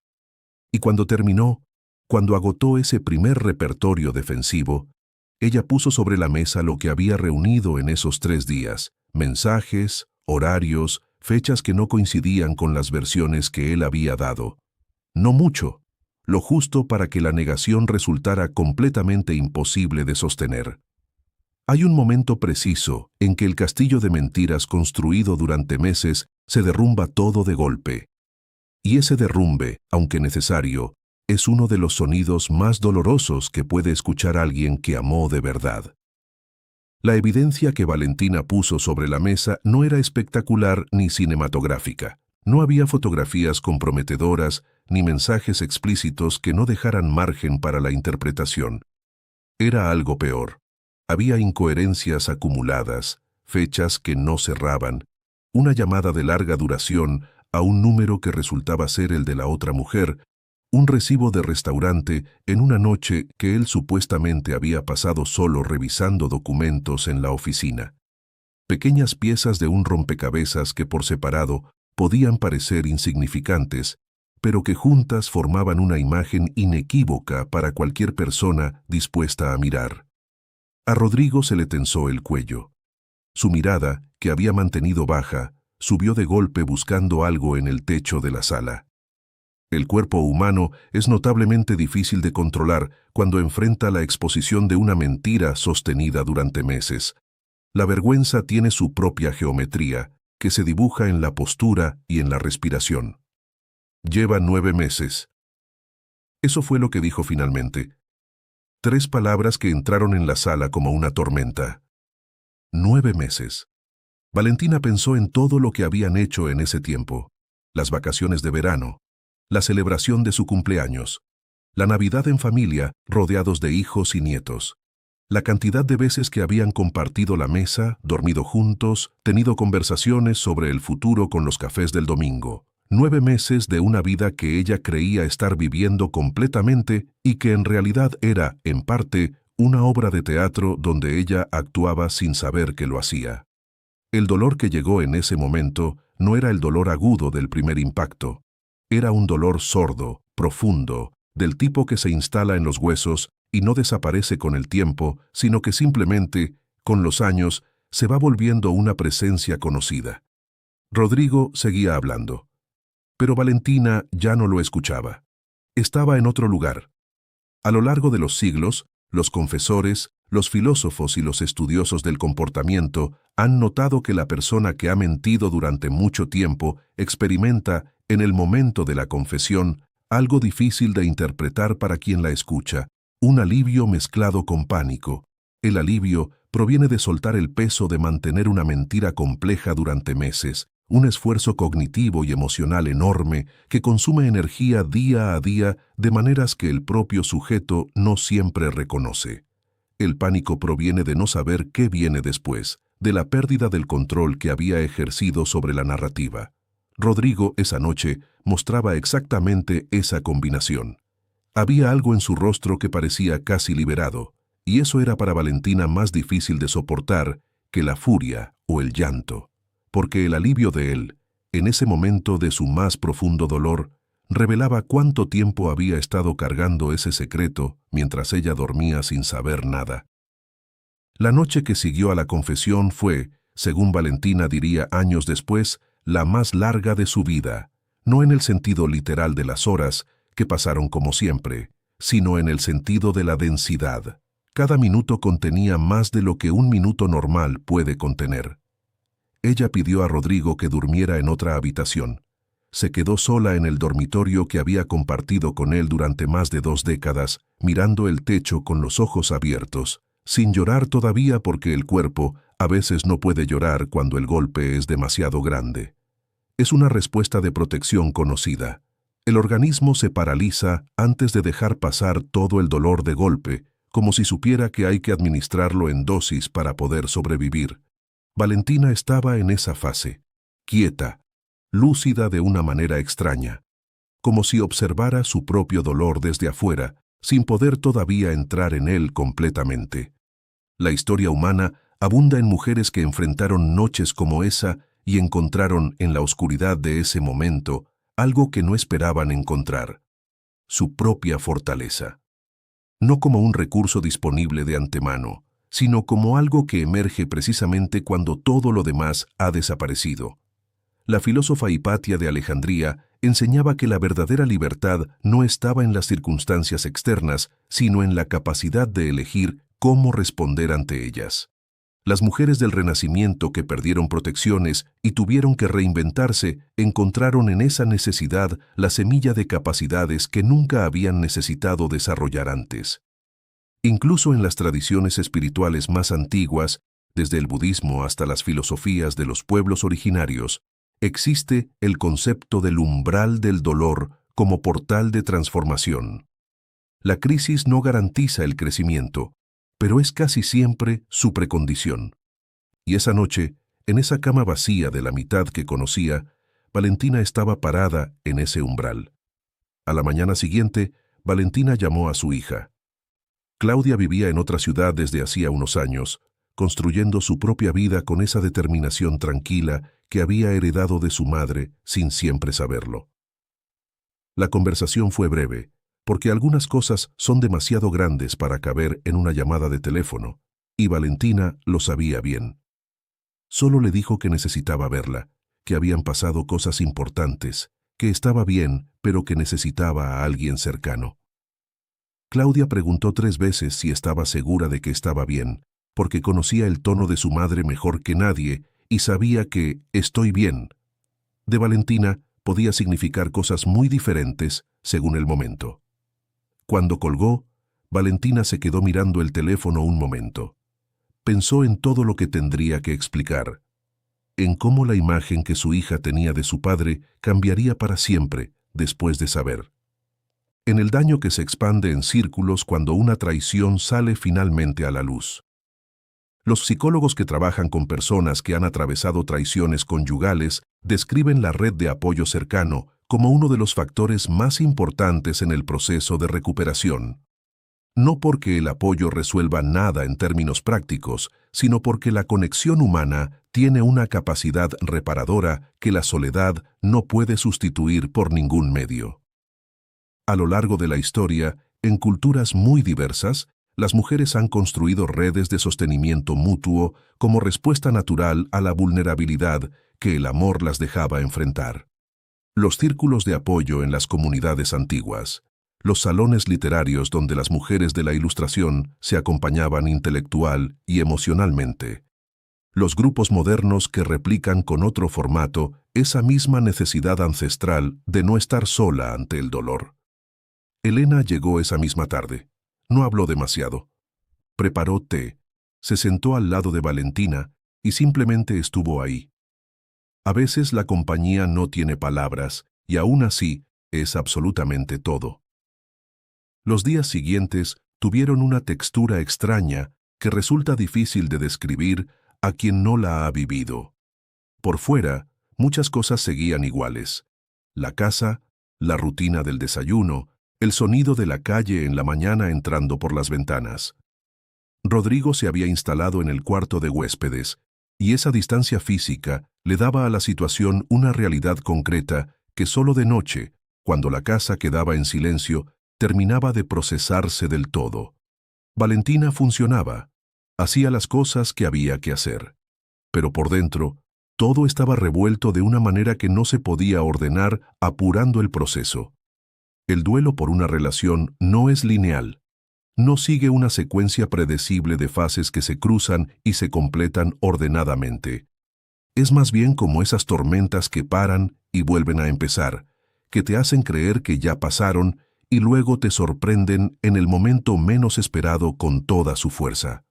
Y cuando terminó, cuando agotó ese primer repertorio defensivo, ella puso sobre la mesa lo que había reunido en esos 3 días, mensajes, horarios, fechas que no coincidían con las versiones que él había dado. No mucho, lo justo para que la negación resultara completamente imposible de sostener. Hay un momento preciso en que el castillo de mentiras construido durante meses se derrumba todo de golpe. Y ese derrumbe, aunque necesario, es uno de los sonidos más dolorosos que puede escuchar alguien que amó de verdad. La evidencia que Valentina puso sobre la mesa no era espectacular ni cinematográfica. No había fotografías comprometedoras ni mensajes explícitos que no dejaran margen para la interpretación. Era algo peor. Había incoherencias acumuladas, fechas que no cerraban, una llamada de larga duración a un número que resultaba ser el de la otra mujer, un recibo de restaurante en una noche que él supuestamente había pasado solo revisando documentos en la oficina. Pequeñas piezas de un rompecabezas que por separado podían parecer insignificantes, pero que juntas formaban una imagen inequívoca para cualquier persona dispuesta a mirar. A Rodrigo se le tensó el cuello. Su mirada, que había mantenido baja, subió de golpe buscando algo en el techo de la sala. El cuerpo humano es notablemente difícil de controlar cuando enfrenta la exposición de una mentira sostenida durante meses. La vergüenza tiene su propia geometría, que se dibuja en la postura y en la respiración. Lleva 9 meses. Eso fue lo que dijo finalmente. 3 palabras que entraron en la sala como una tormenta. 9 meses. Valentina pensó en todo lo que habían hecho en ese tiempo. Las vacaciones de verano, la celebración de su cumpleaños, la Navidad en familia, rodeados de hijos y nietos, la cantidad de veces que habían compartido la mesa, dormido juntos, tenido conversaciones sobre el futuro con los cafés del domingo. 9 meses de una vida que ella creía estar viviendo completamente y que en realidad era, en parte, una obra de teatro donde ella actuaba sin saber que lo hacía. El dolor que llegó en ese momento no era el dolor agudo del primer impacto. Era un dolor sordo, profundo, del tipo que se instala en los huesos y no desaparece con el tiempo, sino que simplemente, con los años, se va volviendo una presencia conocida. Rodrigo seguía hablando. Pero Valentina ya no lo escuchaba. Estaba en otro lugar. A lo largo de los siglos, los confesores, los filósofos y los estudiosos del comportamiento han notado que la persona que ha mentido durante mucho tiempo experimenta, en el momento de la confesión, algo difícil de interpretar para quien la escucha, un alivio mezclado con pánico. El alivio proviene de soltar el peso de mantener una mentira compleja durante meses, un esfuerzo cognitivo y emocional enorme que consume energía día a día de maneras que el propio sujeto no siempre reconoce. El pánico proviene de no saber qué viene después, de la pérdida del control que había ejercido sobre la narrativa. Rodrigo, esa noche, mostraba exactamente esa combinación. Había algo en su rostro que parecía casi liberado, y eso era para Valentina más difícil de soportar que la furia o el llanto, porque el alivio de él, en ese momento de su más profundo dolor, revelaba cuánto tiempo había estado cargando ese secreto mientras ella dormía sin saber nada. La noche que siguió a la confesión fue, según Valentina diría años después, la más larga de su vida, no en el sentido literal de las horas, que pasaron como siempre, sino en el sentido de la densidad. Cada minuto contenía más de lo que un minuto normal puede contener. Ella pidió a Rodrigo que durmiera en otra habitación. Se quedó sola en el dormitorio que había compartido con él durante más de 2 décadas, mirando el techo con los ojos abiertos, sin llorar todavía porque el cuerpo a veces no puede llorar cuando el golpe es demasiado grande. Es una respuesta de protección conocida. El organismo se paraliza antes de dejar pasar todo el dolor de golpe, como si supiera que hay que administrarlo en dosis para poder sobrevivir. Valentina estaba en esa fase, quieta, lúcida de una manera extraña, como si observara su propio dolor desde afuera, sin poder todavía entrar en él completamente. La historia humana abunda en mujeres que enfrentaron noches como esa y encontraron en la oscuridad de ese momento algo que no esperaban encontrar: su propia fortaleza. No como un recurso disponible de antemano, sino como algo que emerge precisamente cuando todo lo demás ha desaparecido. La filósofa Hipatia de Alejandría enseñaba que la verdadera libertad no estaba en las circunstancias externas, sino en la capacidad de elegir cómo responder ante ellas. Las mujeres del Renacimiento que perdieron protecciones y tuvieron que reinventarse encontraron en esa necesidad la semilla de capacidades que nunca habían necesitado desarrollar antes. Incluso en las tradiciones espirituales más antiguas, desde el budismo hasta las filosofías de los pueblos originarios, existe el concepto del umbral del dolor como portal de transformación. La crisis no garantiza el crecimiento, pero es casi siempre su precondición. Y esa noche, en esa cama vacía de la mitad que conocía, Valentina estaba parada en ese umbral. A la mañana siguiente, Valentina llamó a su hija. Claudia vivía en otra ciudad desde hacía unos años, construyendo su propia vida con esa determinación tranquila que había heredado de su madre sin siempre saberlo. La conversación fue breve, porque algunas cosas son demasiado grandes para caber en una llamada de teléfono, y Valentina lo sabía bien. Solo le dijo que necesitaba verla, que habían pasado cosas importantes, que estaba bien, pero que necesitaba a alguien cercano. Claudia preguntó 3 veces si estaba segura de que estaba bien, porque conocía el tono de su madre mejor que nadie y sabía que «estoy bien» de Valentina podía significar cosas muy diferentes según el momento. Cuando colgó, Valentina se quedó mirando el teléfono un momento. Pensó en todo lo que tendría que explicar, en cómo la imagen que su hija tenía de su padre cambiaría para siempre después de saber. En el daño que se expande en círculos cuando una traición sale finalmente a la luz. Los psicólogos que trabajan con personas que han atravesado traiciones conyugales describen la red de apoyo cercano como uno de los factores más importantes en el proceso de recuperación. No porque el apoyo resuelva nada en términos prácticos, sino porque la conexión humana tiene una capacidad reparadora que la soledad no puede sustituir por ningún medio. A lo largo de la historia, en culturas muy diversas, las mujeres han construido redes de sostenimiento mutuo como respuesta natural a la vulnerabilidad que el amor las dejaba enfrentar. Los círculos de apoyo en las comunidades antiguas, los salones literarios donde las mujeres de la Ilustración se acompañaban intelectual y emocionalmente, los grupos modernos que replican con otro formato esa misma necesidad ancestral de no estar sola ante el dolor. Elena llegó esa misma tarde. No habló demasiado. Preparó té, se sentó al lado de Valentina y simplemente estuvo ahí. A veces la compañía no tiene palabras y aún así es absolutamente todo. Los días siguientes tuvieron una textura extraña que resulta difícil de describir a quien no la ha vivido. Por fuera, muchas cosas seguían iguales. La casa, la rutina del desayuno, el sonido de la calle en la mañana entrando por las ventanas. Rodrigo se había instalado en el cuarto de huéspedes, y esa distancia física le daba a la situación una realidad concreta que solo de noche, cuando la casa quedaba en silencio, terminaba de procesarse del todo. Valentina funcionaba, hacía las cosas que había que hacer, pero por dentro, todo estaba revuelto de una manera que no se podía ordenar apurando el proceso. El duelo por una relación no es lineal. no sigue una secuencia predecible de fases que se cruzan y se completan ordenadamente. Es más bien como esas tormentas que paran y vuelven a empezar, que te hacen creer que ya pasaron y luego te sorprenden en el momento menos esperado con toda su fuerza.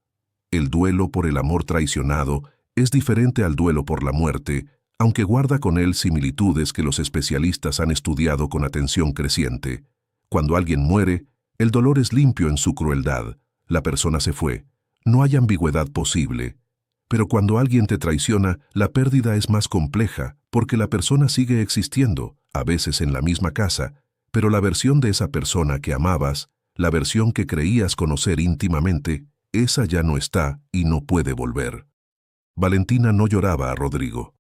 El duelo por el amor traicionado es diferente al duelo por la muerte, aunque guarda con él similitudes que los especialistas han estudiado con atención creciente. Cuando alguien muere, el dolor es limpio en su crueldad. La persona se fue. No hay ambigüedad posible. Pero cuando alguien te traiciona, la pérdida es más compleja, porque la persona sigue existiendo, a veces en la misma casa, pero la versión de esa persona que amabas, la versión que creías conocer íntimamente, esa ya no está y no puede volver. Valentina no lloraba a Rodrigo.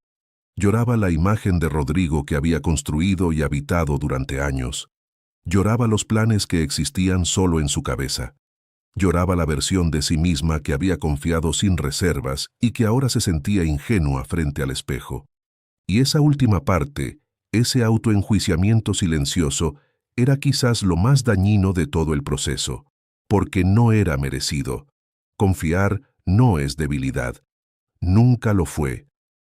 Lloraba la imagen de Rodrigo que había construido y habitado durante años. Lloraba los planes que existían solo en su cabeza. Lloraba la versión de sí misma que había confiado sin reservas y que ahora se sentía ingenua frente al espejo. Y esa última parte, ese autoenjuiciamiento silencioso, era quizás lo más dañino de todo el proceso, porque no era merecido. Confiar no es debilidad. Nunca lo fue.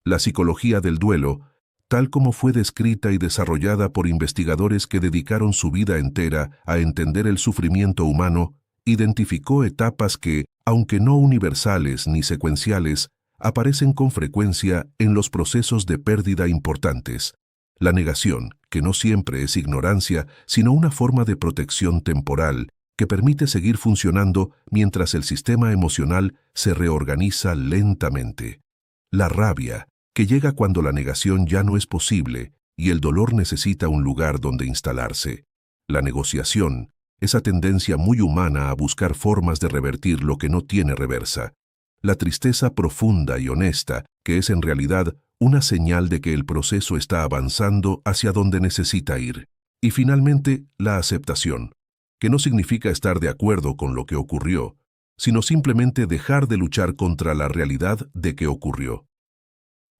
La psicología del duelo, tal como fue descrita y desarrollada por investigadores que dedicaron su vida entera a entender el sufrimiento humano, identificó etapas que, aunque no universales ni secuenciales, aparecen con frecuencia en los procesos de pérdida importantes. La negación, que no siempre es ignorancia, sino una forma de protección temporal que permite seguir funcionando mientras el sistema emocional se reorganiza lentamente. La rabia, que llega cuando la negación ya no es posible y el dolor necesita un lugar donde instalarse. La negociación, esa tendencia muy humana a buscar formas de revertir lo que no tiene reversa. La tristeza profunda y honesta, que es en realidad una señal de que el proceso está avanzando hacia donde necesita ir. Y finalmente, la aceptación, que no significa estar de acuerdo con lo que ocurrió, sino simplemente dejar de luchar contra la realidad de que ocurrió.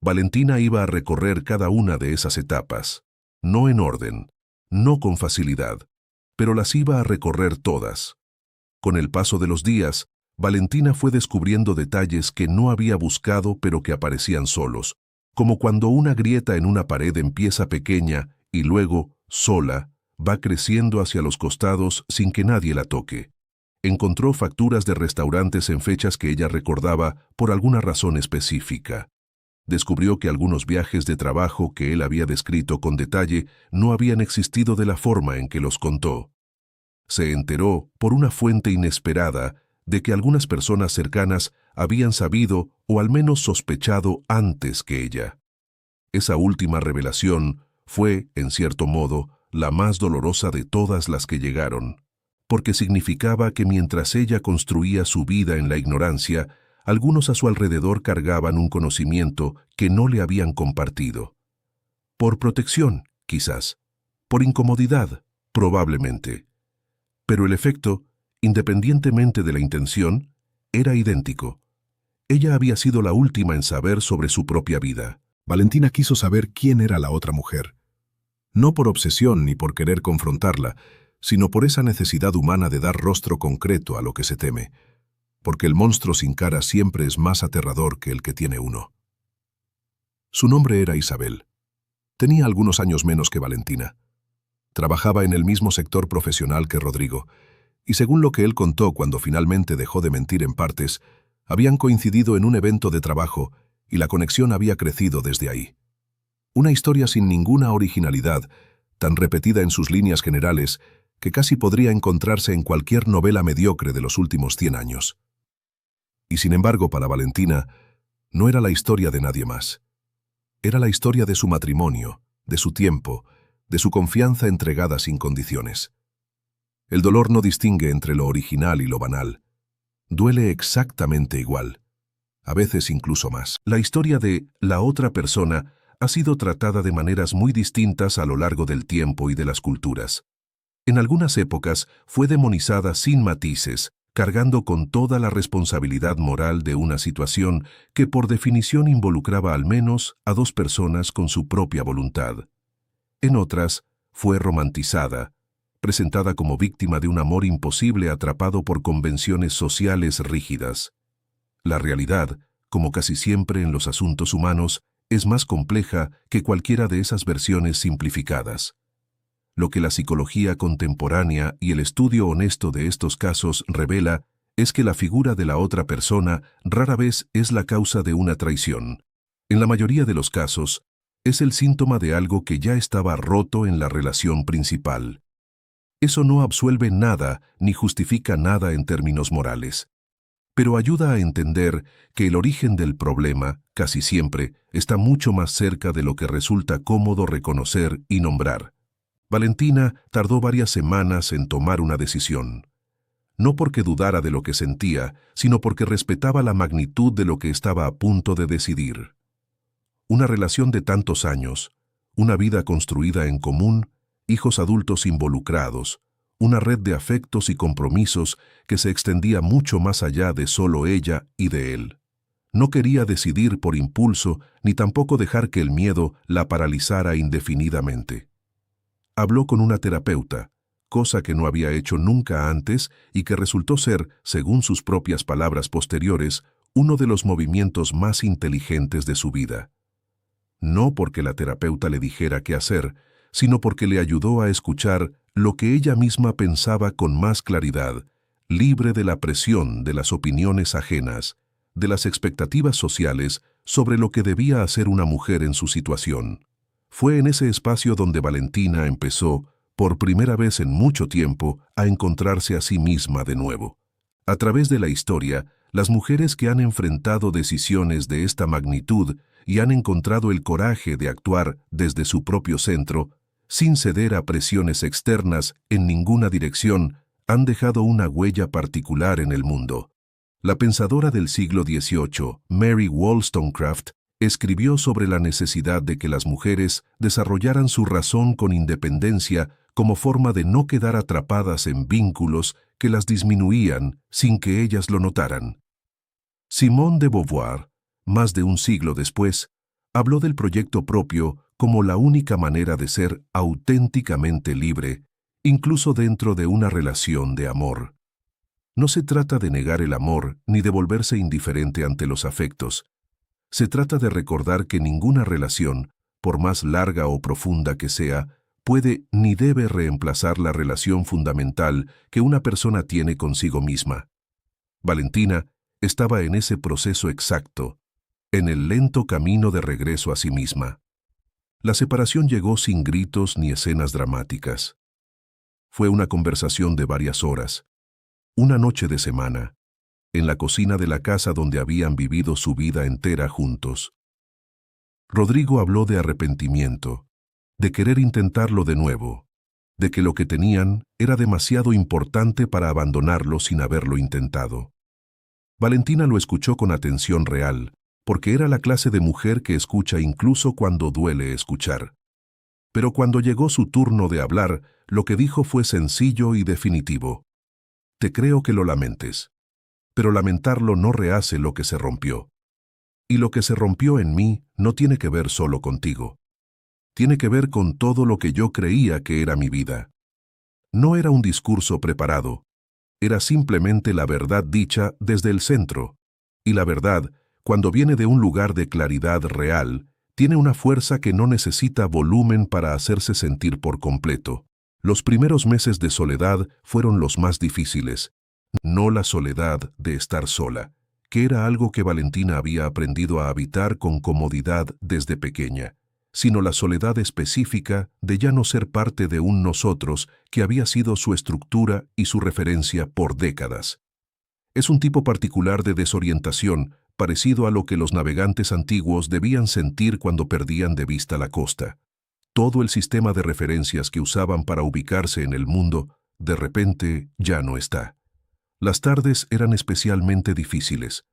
Valentina iba a recorrer cada una de esas etapas, no en orden, no con facilidad, pero las iba a recorrer todas. Con el paso de los días, Valentina fue descubriendo detalles que no había buscado pero que aparecían solos, como cuando una grieta en una pared empieza pequeña y luego, sola, va creciendo hacia los costados sin que nadie la toque. Encontró facturas de restaurantes en fechas que ella recordaba por alguna razón específica. Descubrió que algunos viajes de trabajo que él había descrito con detalle no habían existido de la forma en que los contó. Se enteró, por una fuente inesperada, de que algunas personas cercanas habían sabido o al menos sospechado antes que ella. Esa última revelación fue, en cierto modo, la más dolorosa de todas las que llegaron, porque significaba que mientras ella construía su vida en la ignorancia, algunos a su alrededor cargaban un conocimiento que no le habían compartido. Por protección, quizás. Por incomodidad, probablemente. Pero el efecto, independientemente de la intención, era idéntico. Ella había sido la última en saber sobre su propia vida. Valentina quiso saber quién era la otra mujer. No por obsesión ni por querer confrontarla, sino por esa necesidad humana de dar rostro concreto a lo que se teme, porque el monstruo sin cara siempre es más aterrador que el que tiene uno. Su nombre era Isabel. Tenía algunos años menos que Valentina. Trabajaba en el mismo sector profesional que Rodrigo, y según lo que él contó cuando finalmente dejó de mentir en partes, habían coincidido en un evento de trabajo y la conexión había crecido desde ahí. Una historia sin ninguna originalidad, tan repetida en sus líneas generales, que casi podría encontrarse en cualquier novela mediocre de los últimos 100 años. Y sin embargo, para Valentina, no era la historia de nadie más. Era la historia de su matrimonio, de su tiempo, de su confianza entregada sin condiciones. El dolor no distingue entre lo original y lo banal. Duele exactamente igual, a veces incluso más. La historia de la otra persona ha sido tratada de maneras muy distintas a lo largo del tiempo y de las culturas. En algunas épocas fue demonizada sin matices, cargando con toda la responsabilidad moral de una situación que por definición involucraba al menos a dos personas con su propia voluntad. En otras, fue romantizada, presentada como víctima de un amor imposible atrapado por convenciones sociales rígidas. La realidad, como casi siempre en los asuntos humanos, es más compleja que cualquiera de esas versiones simplificadas. Lo que la psicología contemporánea y el estudio honesto de estos casos revela es que la figura de la otra persona rara vez es la causa de una traición. En la mayoría de los casos, es el síntoma de algo que ya estaba roto en la relación principal. Eso no absuelve nada ni justifica nada en términos morales, pero ayuda a entender que el origen del problema, casi siempre, está mucho más cerca de lo que resulta cómodo reconocer y nombrar. Valentina tardó varias semanas en tomar una decisión. No porque dudara de lo que sentía, sino porque respetaba la magnitud de lo que estaba a punto de decidir. Una relación de tantos años, una vida construida en común, hijos adultos involucrados, una red de afectos y compromisos que se extendía mucho más allá de solo ella y de él. No quería decidir por impulso, ni tampoco dejar que el miedo la paralizara indefinidamente. Habló con una terapeuta, cosa que no había hecho nunca antes y que resultó ser, según sus propias palabras posteriores, uno de los movimientos más inteligentes de su vida. No porque la terapeuta le dijera qué hacer, sino porque le ayudó a escuchar lo que ella misma pensaba con más claridad, libre de la presión de las opiniones ajenas, de las expectativas sociales sobre lo que debía hacer una mujer en su situación. Fue en ese espacio donde Valentina empezó, por primera vez en mucho tiempo, a encontrarse a sí misma de nuevo. A través de la historia, las mujeres que han enfrentado decisiones de esta magnitud y han encontrado el coraje de actuar desde su propio centro, sin ceder a presiones externas en ninguna dirección, han dejado una huella particular en el mundo. La pensadora del siglo XVIII, Mary Wollstonecraft, escribió sobre la necesidad de que las mujeres desarrollaran su razón con independencia como forma de no quedar atrapadas en vínculos que las disminuían sin que ellas lo notaran. Simone de Beauvoir, más de un siglo después, habló del proyecto propio como la única manera de ser auténticamente libre, incluso dentro de una relación de amor. No se trata de negar el amor ni de volverse indiferente ante los afectos. Se trata de recordar que ninguna relación, por más larga o profunda que sea, puede ni debe reemplazar la relación fundamental que una persona tiene consigo misma. Valentina estaba en ese proceso exacto, en el lento camino de regreso a sí misma. La separación llegó sin gritos ni escenas dramáticas. Fue una conversación de varias horas, una noche de semana, en la cocina de la casa donde habían vivido su vida entera juntos. Rodrigo habló de arrepentimiento, de querer intentarlo de nuevo, de que lo que tenían era demasiado importante para abandonarlo sin haberlo intentado. Valentina lo escuchó con atención real, porque era la clase de mujer que escucha incluso cuando duele escuchar. Pero cuando llegó su turno de hablar, lo que dijo fue sencillo y definitivo. Te creo que lo lamentes, pero lamentarlo no rehace lo que se rompió. Y lo que se rompió en mí no tiene que ver solo contigo. Tiene que ver con todo lo que yo creía que era mi vida. No era un discurso preparado, era simplemente la verdad dicha desde el centro. Y la verdad, cuando viene de un lugar de claridad real, tiene una fuerza que no necesita volumen para hacerse sentir por completo. Los primeros meses de soledad fueron los más difíciles. No la soledad de estar sola, que era algo que Valentina había aprendido a habitar con comodidad desde pequeña, sino la soledad específica de ya no ser parte de un nosotros que había sido su estructura y su referencia por décadas. Es un tipo particular de desorientación, parecido a lo que los navegantes antiguos debían sentir cuando perdían de vista la costa. Todo el sistema de referencias que usaban para ubicarse en el mundo, de repente, ya no está. Las tardes eran especialmente difíciles.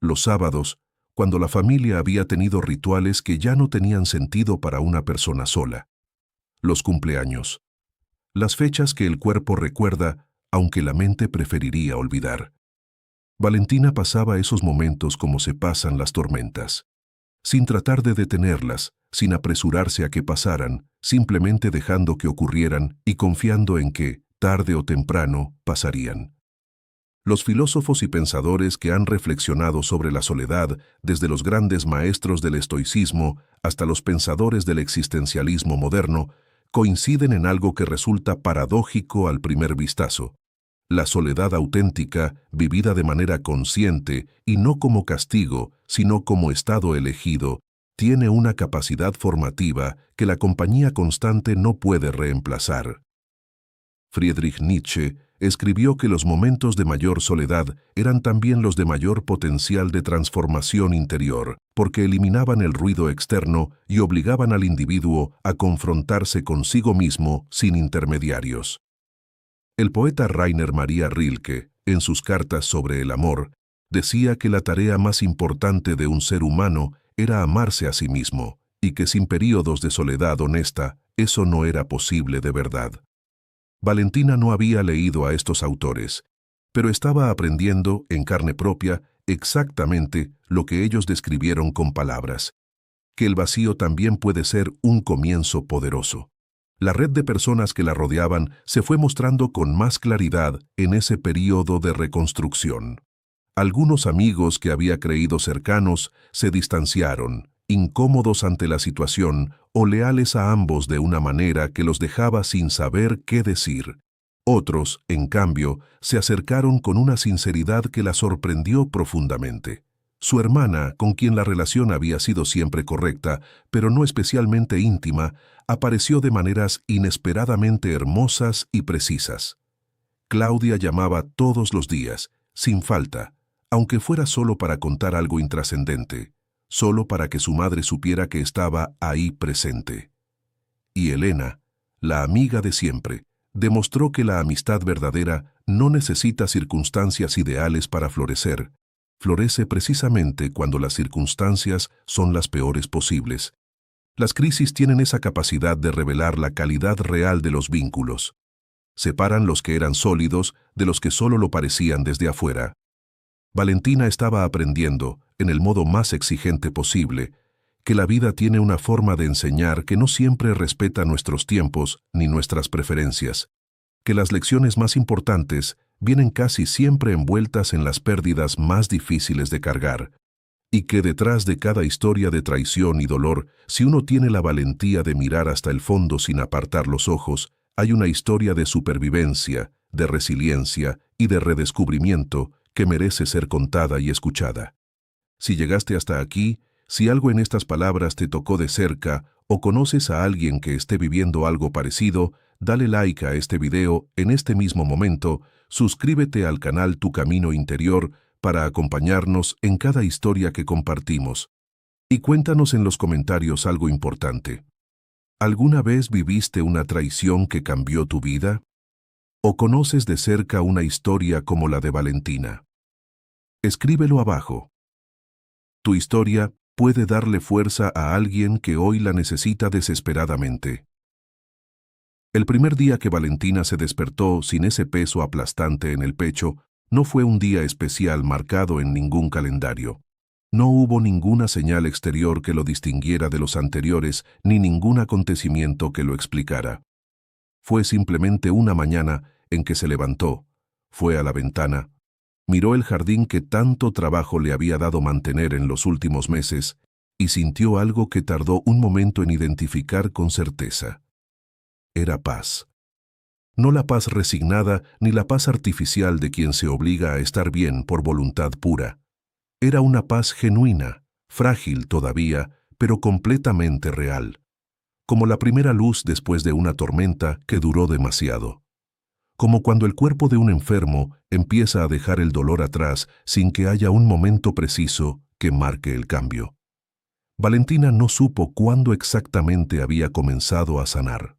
Los sábados, cuando la familia había tenido rituales que ya no tenían sentido para una persona sola. Los cumpleaños. Las fechas que el cuerpo recuerda, aunque la mente preferiría olvidar. Valentina pasaba esos momentos como se pasan las tormentas, sin tratar de detenerlas, sin apresurarse a que pasaran, simplemente dejando que ocurrieran y confiando en que, tarde o temprano, pasarían. Los filósofos y pensadores que han reflexionado sobre la soledad, desde los grandes maestros del estoicismo hasta los pensadores del existencialismo moderno, coinciden en algo que resulta paradójico al primer vistazo. La soledad auténtica, vivida de manera consciente y no como castigo, sino como estado elegido, tiene una capacidad formativa que la compañía constante no puede reemplazar. Friedrich Nietzsche escribió que los momentos de mayor soledad eran también los de mayor potencial de transformación interior, porque eliminaban el ruido externo y obligaban al individuo a confrontarse consigo mismo sin intermediarios. El poeta Rainer Maria Rilke, en sus cartas sobre el amor, decía que la tarea más importante de un ser humano era amarse a sí mismo, y que sin períodos de soledad honesta, eso no era posible de verdad. Valentina no había leído a estos autores, pero estaba aprendiendo, en carne propia, exactamente lo que ellos describieron con palabras, que el vacío también puede ser un comienzo poderoso. La red de personas que la rodeaban se fue mostrando con más claridad en ese período de reconstrucción. Algunos amigos que había creído cercanos se distanciaron, incómodos ante la situación o leales a ambos de una manera que los dejaba sin saber qué decir. Otros, en cambio, se acercaron con una sinceridad que la sorprendió profundamente. Su hermana, con quien la relación había sido siempre correcta, pero no especialmente íntima, apareció de maneras inesperadamente hermosas y precisas. Claudia llamaba todos los días, sin falta, aunque fuera solo para contar algo intrascendente, solo para que su madre supiera que estaba ahí presente. Y Elena, la amiga de siempre, demostró que la amistad verdadera no necesita circunstancias ideales para florecer. Florece precisamente cuando las circunstancias son las peores posibles. Las crisis tienen esa capacidad de revelar la calidad real de los vínculos. Separan los que eran sólidos de los que solo lo parecían desde afuera. Valentina estaba aprendiendo, en el modo más exigente posible, que la vida tiene una forma de enseñar que no siempre respeta nuestros tiempos ni nuestras preferencias, que las lecciones más importantes vienen casi siempre envueltas en las pérdidas más difíciles de cargar, y que detrás de cada historia de traición y dolor, si uno tiene la valentía de mirar hasta el fondo sin apartar los ojos, hay una historia de supervivencia, de resiliencia y de redescubrimiento que merece ser contada y escuchada. Si llegaste hasta aquí, si algo en estas palabras te tocó de cerca o conoces a alguien que esté viviendo algo parecido, dale like a este video en este mismo momento, suscríbete al canal Tu Camino Interior para acompañarnos en cada historia que compartimos. Y cuéntanos en los comentarios algo importante. ¿Alguna vez viviste una traición que cambió tu vida? ¿O conoces de cerca una historia como la de Valentina? Escríbelo abajo. Tu historia puede darle fuerza a alguien que hoy la necesita desesperadamente. El primer día que Valentina se despertó sin ese peso aplastante en el pecho, no fue un día especial marcado en ningún calendario. No hubo ninguna señal exterior que lo distinguiera de los anteriores, ni ningún acontecimiento que lo explicara. Fue simplemente una mañana en que se levantó, fue a la ventana, miró el jardín que tanto trabajo le había dado mantener en los últimos meses y sintió algo que tardó un momento en identificar con certeza. Era paz. No la paz resignada ni la paz artificial de quien se obliga a estar bien por voluntad pura. Era una paz genuina, frágil todavía, pero completamente real, como la primera luz después de una tormenta que duró demasiado. Como cuando el cuerpo de un enfermo empieza a dejar el dolor atrás sin que haya un momento preciso que marque el cambio. Valentina no supo cuándo exactamente había comenzado a sanar.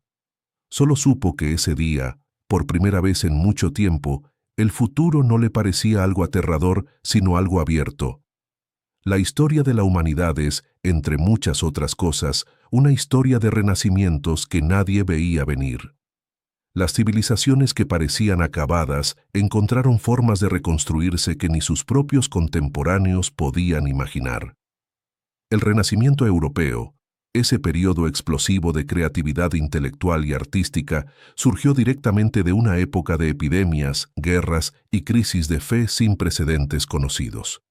Solo supo que ese día, por primera vez en mucho tiempo, el futuro no le parecía algo aterrador, sino algo abierto. La historia de la humanidad es, entre muchas otras cosas, una historia de renacimientos que nadie veía venir. Las civilizaciones que parecían acabadas encontraron formas de reconstruirse que ni sus propios contemporáneos podían imaginar. El Renacimiento europeo, Ese periodo explosivo de creatividad intelectual y artística surgió directamente de una época de epidemias, guerras y crisis de fe sin precedentes conocidos.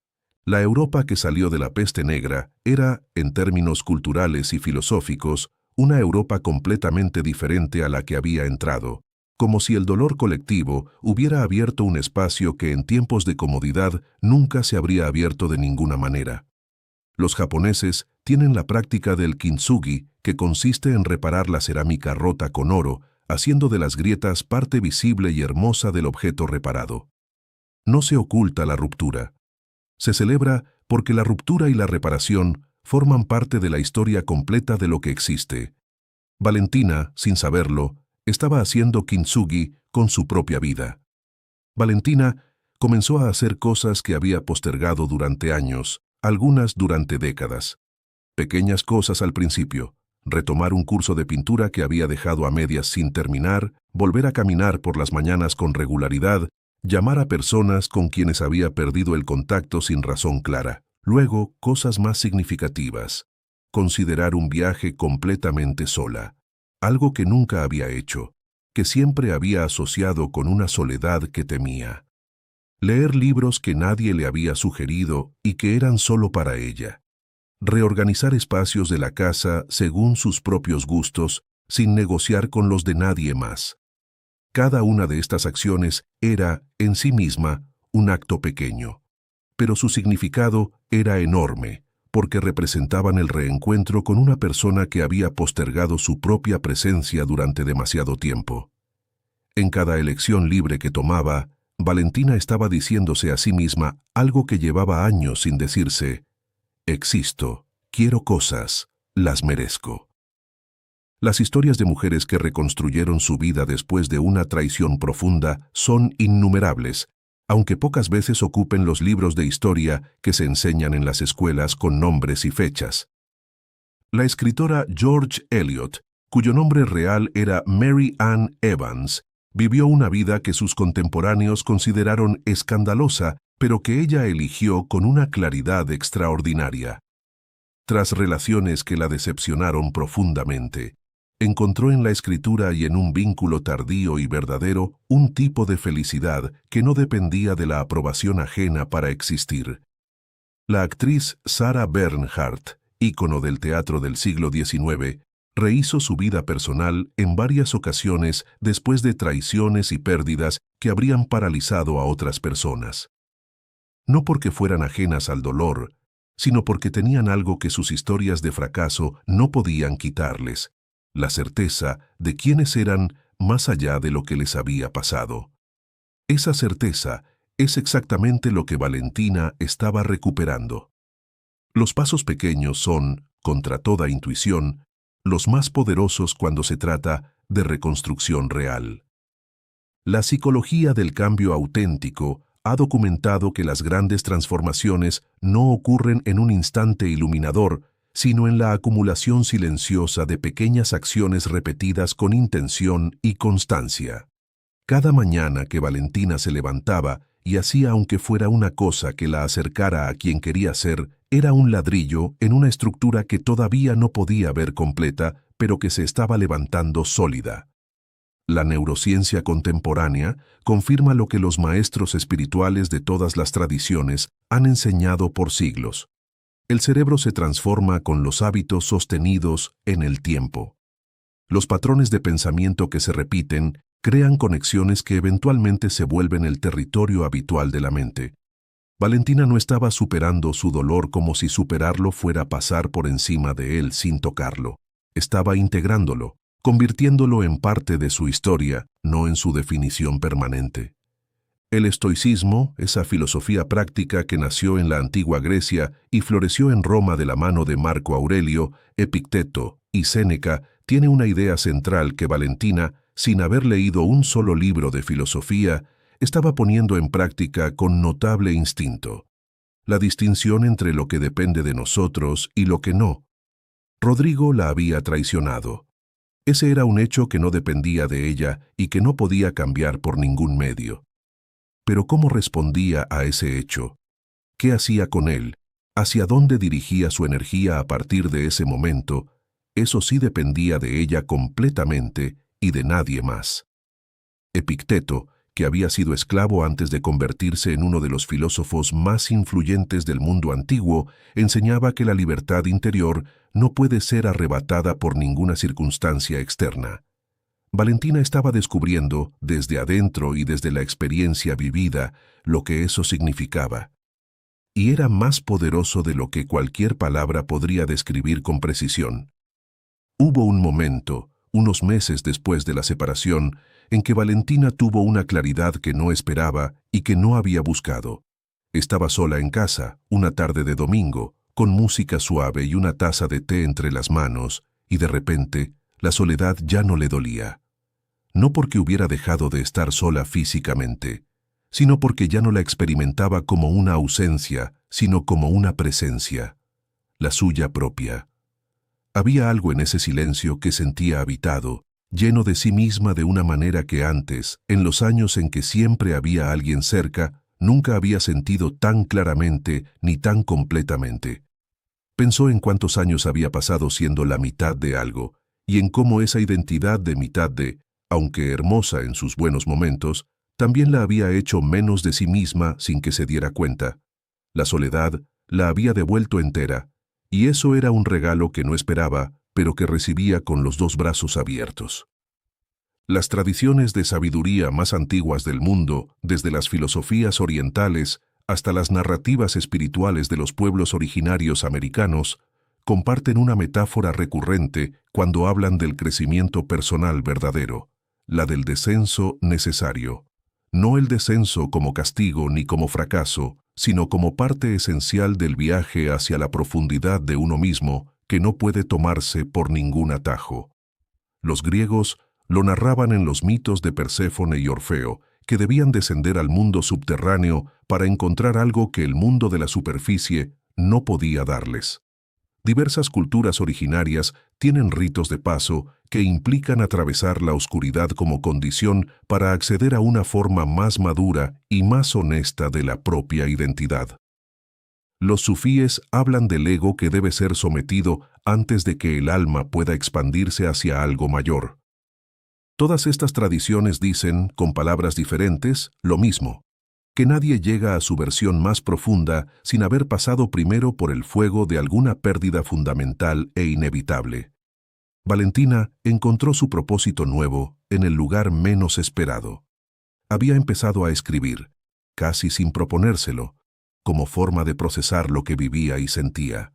La Europa que salió de la peste negra era, en términos culturales y filosóficos, una Europa completamente diferente a la que había entrado, como si el dolor colectivo hubiera abierto un espacio que en tiempos de comodidad nunca se habría abierto de ninguna manera. Los japoneses tienen la práctica del kintsugi, que consiste en reparar la cerámica rota con oro, haciendo de las grietas parte visible y hermosa del objeto reparado. No se oculta la ruptura. Se celebra porque la ruptura y la reparación forman parte de la historia completa de lo que existe. Valentina, sin saberlo, estaba haciendo kintsugi con su propia vida. Valentina comenzó a hacer cosas que había postergado durante años, algunas durante décadas. Pequeñas cosas al principio: retomar un curso de pintura que había dejado a medias sin terminar, volver a caminar por las mañanas con regularidad, llamar a personas con quienes había perdido el contacto sin razón clara. Luego, cosas más significativas: considerar un viaje completamente sola, algo que nunca había hecho, que siempre había asociado con una soledad que temía. Leer libros que nadie le había sugerido y que eran solo para ella. Reorganizar espacios de la casa según sus propios gustos, sin negociar con los de nadie más. Cada una de estas acciones era, en sí misma, un acto pequeño, pero su significado era enorme, porque representaban el reencuentro con una persona que había postergado su propia presencia durante demasiado tiempo. En cada elección libre que tomaba, Valentina estaba diciéndose a sí misma algo que llevaba años sin decirse: existo, quiero cosas, las merezco. Las historias de mujeres que reconstruyeron su vida después de una traición profunda son innumerables, aunque pocas veces ocupen los libros de historia que se enseñan en las escuelas con nombres y fechas. La escritora George Eliot, cuyo nombre real era Mary Ann Evans, vivió una vida que sus contemporáneos consideraron escandalosa, pero que ella eligió con una claridad extraordinaria. Tras relaciones que la decepcionaron profundamente, encontró en la escritura y en un vínculo tardío y verdadero un tipo de felicidad que no dependía de la aprobación ajena para existir. La actriz Sarah Bernhardt, ícono del teatro del siglo XIX, rehizo su vida personal en varias ocasiones después de traiciones y pérdidas que habrían paralizado a otras personas. No porque fueran ajenas al dolor, sino porque tenían algo que sus historias de fracaso no podían quitarles: la certeza de quiénes eran más allá de lo que les había pasado. Esa certeza es exactamente lo que Valentina estaba recuperando. Los pasos pequeños son, contra toda intuición, los más poderosos cuando se trata de reconstrucción real. La psicología del cambio auténtico ha documentado que las grandes transformaciones no ocurren en un instante iluminador, sino en la acumulación silenciosa de pequeñas acciones repetidas con intención y constancia. Cada mañana que Valentina se levantaba y hacía aunque fuera una cosa que la acercara a quien quería ser, era un ladrillo en una estructura que todavía no podía ver completa, pero que se estaba levantando sólida. La neurociencia contemporánea confirma lo que los maestros espirituales de todas las tradiciones han enseñado por siglos. El cerebro se transforma con los hábitos sostenidos en el tiempo. Los patrones de pensamiento que se repiten crean conexiones que eventualmente se vuelven el territorio habitual de la mente. Valentina no estaba superando su dolor como si superarlo fuera pasar por encima de él sin tocarlo. Estaba integrándolo, convirtiéndolo en parte de su historia, no en su definición permanente. El estoicismo, esa filosofía práctica que nació en la antigua Grecia y floreció en Roma de la mano de Marco Aurelio, Epicteto y Séneca, tiene una idea central que Valentina, sin haber leído un solo libro de filosofía, estaba poniendo en práctica con notable instinto: la distinción entre lo que depende de nosotros y lo que no. Rodrigo la había traicionado. Ese era un hecho que no dependía de ella y que no podía cambiar por ningún medio. Pero ¿cómo respondía a ese hecho? ¿Qué hacía con él? ¿Hacia dónde dirigía su energía a partir de ese momento? eso sí dependía de ella completamente y de nadie más. Epicteto, que había sido esclavo antes de convertirse en uno de los filósofos más influyentes del mundo antiguo, enseñaba que la libertad interior no puede ser arrebatada por ninguna circunstancia externa. Valentina estaba descubriendo, desde adentro y desde la experiencia vivida, lo que eso significaba. Y era más poderoso de lo que cualquier palabra podría describir con precisión. Hubo un momento, unos meses después de la separación, en que Valentina tuvo una claridad que no esperaba y que no había buscado. Estaba sola en casa, una tarde de domingo, con música suave y una taza de té entre las manos, y de repente, la soledad ya no le dolía. No porque hubiera dejado de estar sola físicamente, sino porque ya no la experimentaba como una ausencia, sino como una presencia, la suya propia. Había algo en ese silencio que sentía habitado, lleno de sí misma de una manera que antes, en los años en que siempre había alguien cerca, nunca había sentido tan claramente ni tan completamente. Pensó en cuántos años había pasado siendo la mitad de algo, y en cómo esa identidad de mitad de, aunque hermosa en sus buenos momentos, también la había hecho menos de sí misma sin que se diera cuenta. La soledad la había devuelto entera, y eso era un regalo que no esperaba, pero que recibía con los dos brazos abiertos. Las tradiciones de sabiduría más antiguas del mundo, desde las filosofías orientales hasta las narrativas espirituales de los pueblos originarios americanos, comparten una metáfora recurrente cuando hablan del crecimiento personal verdadero, la del descenso necesario. No el descenso como castigo ni como fracaso, sino como parte esencial del viaje hacia la profundidad de uno mismo que no puede tomarse por ningún atajo. Los griegos lo narraban en los mitos de Perséfone y Orfeo, que debían descender al mundo subterráneo para encontrar algo que el mundo de la superficie no podía darles. Diversas culturas originarias tienen ritos de paso que implican atravesar la oscuridad como condición para acceder a una forma más madura y más honesta de la propia identidad. Los sufíes hablan del ego que debe ser sometido antes de que el alma pueda expandirse hacia algo mayor. Todas estas tradiciones dicen, con palabras diferentes, lo mismo: que nadie llega a su versión más profunda sin haber pasado primero por el fuego de alguna pérdida fundamental e inevitable. Valentina encontró su propósito nuevo en el lugar menos esperado. Había empezado a escribir, casi sin proponérselo, como forma de procesar lo que vivía y sentía.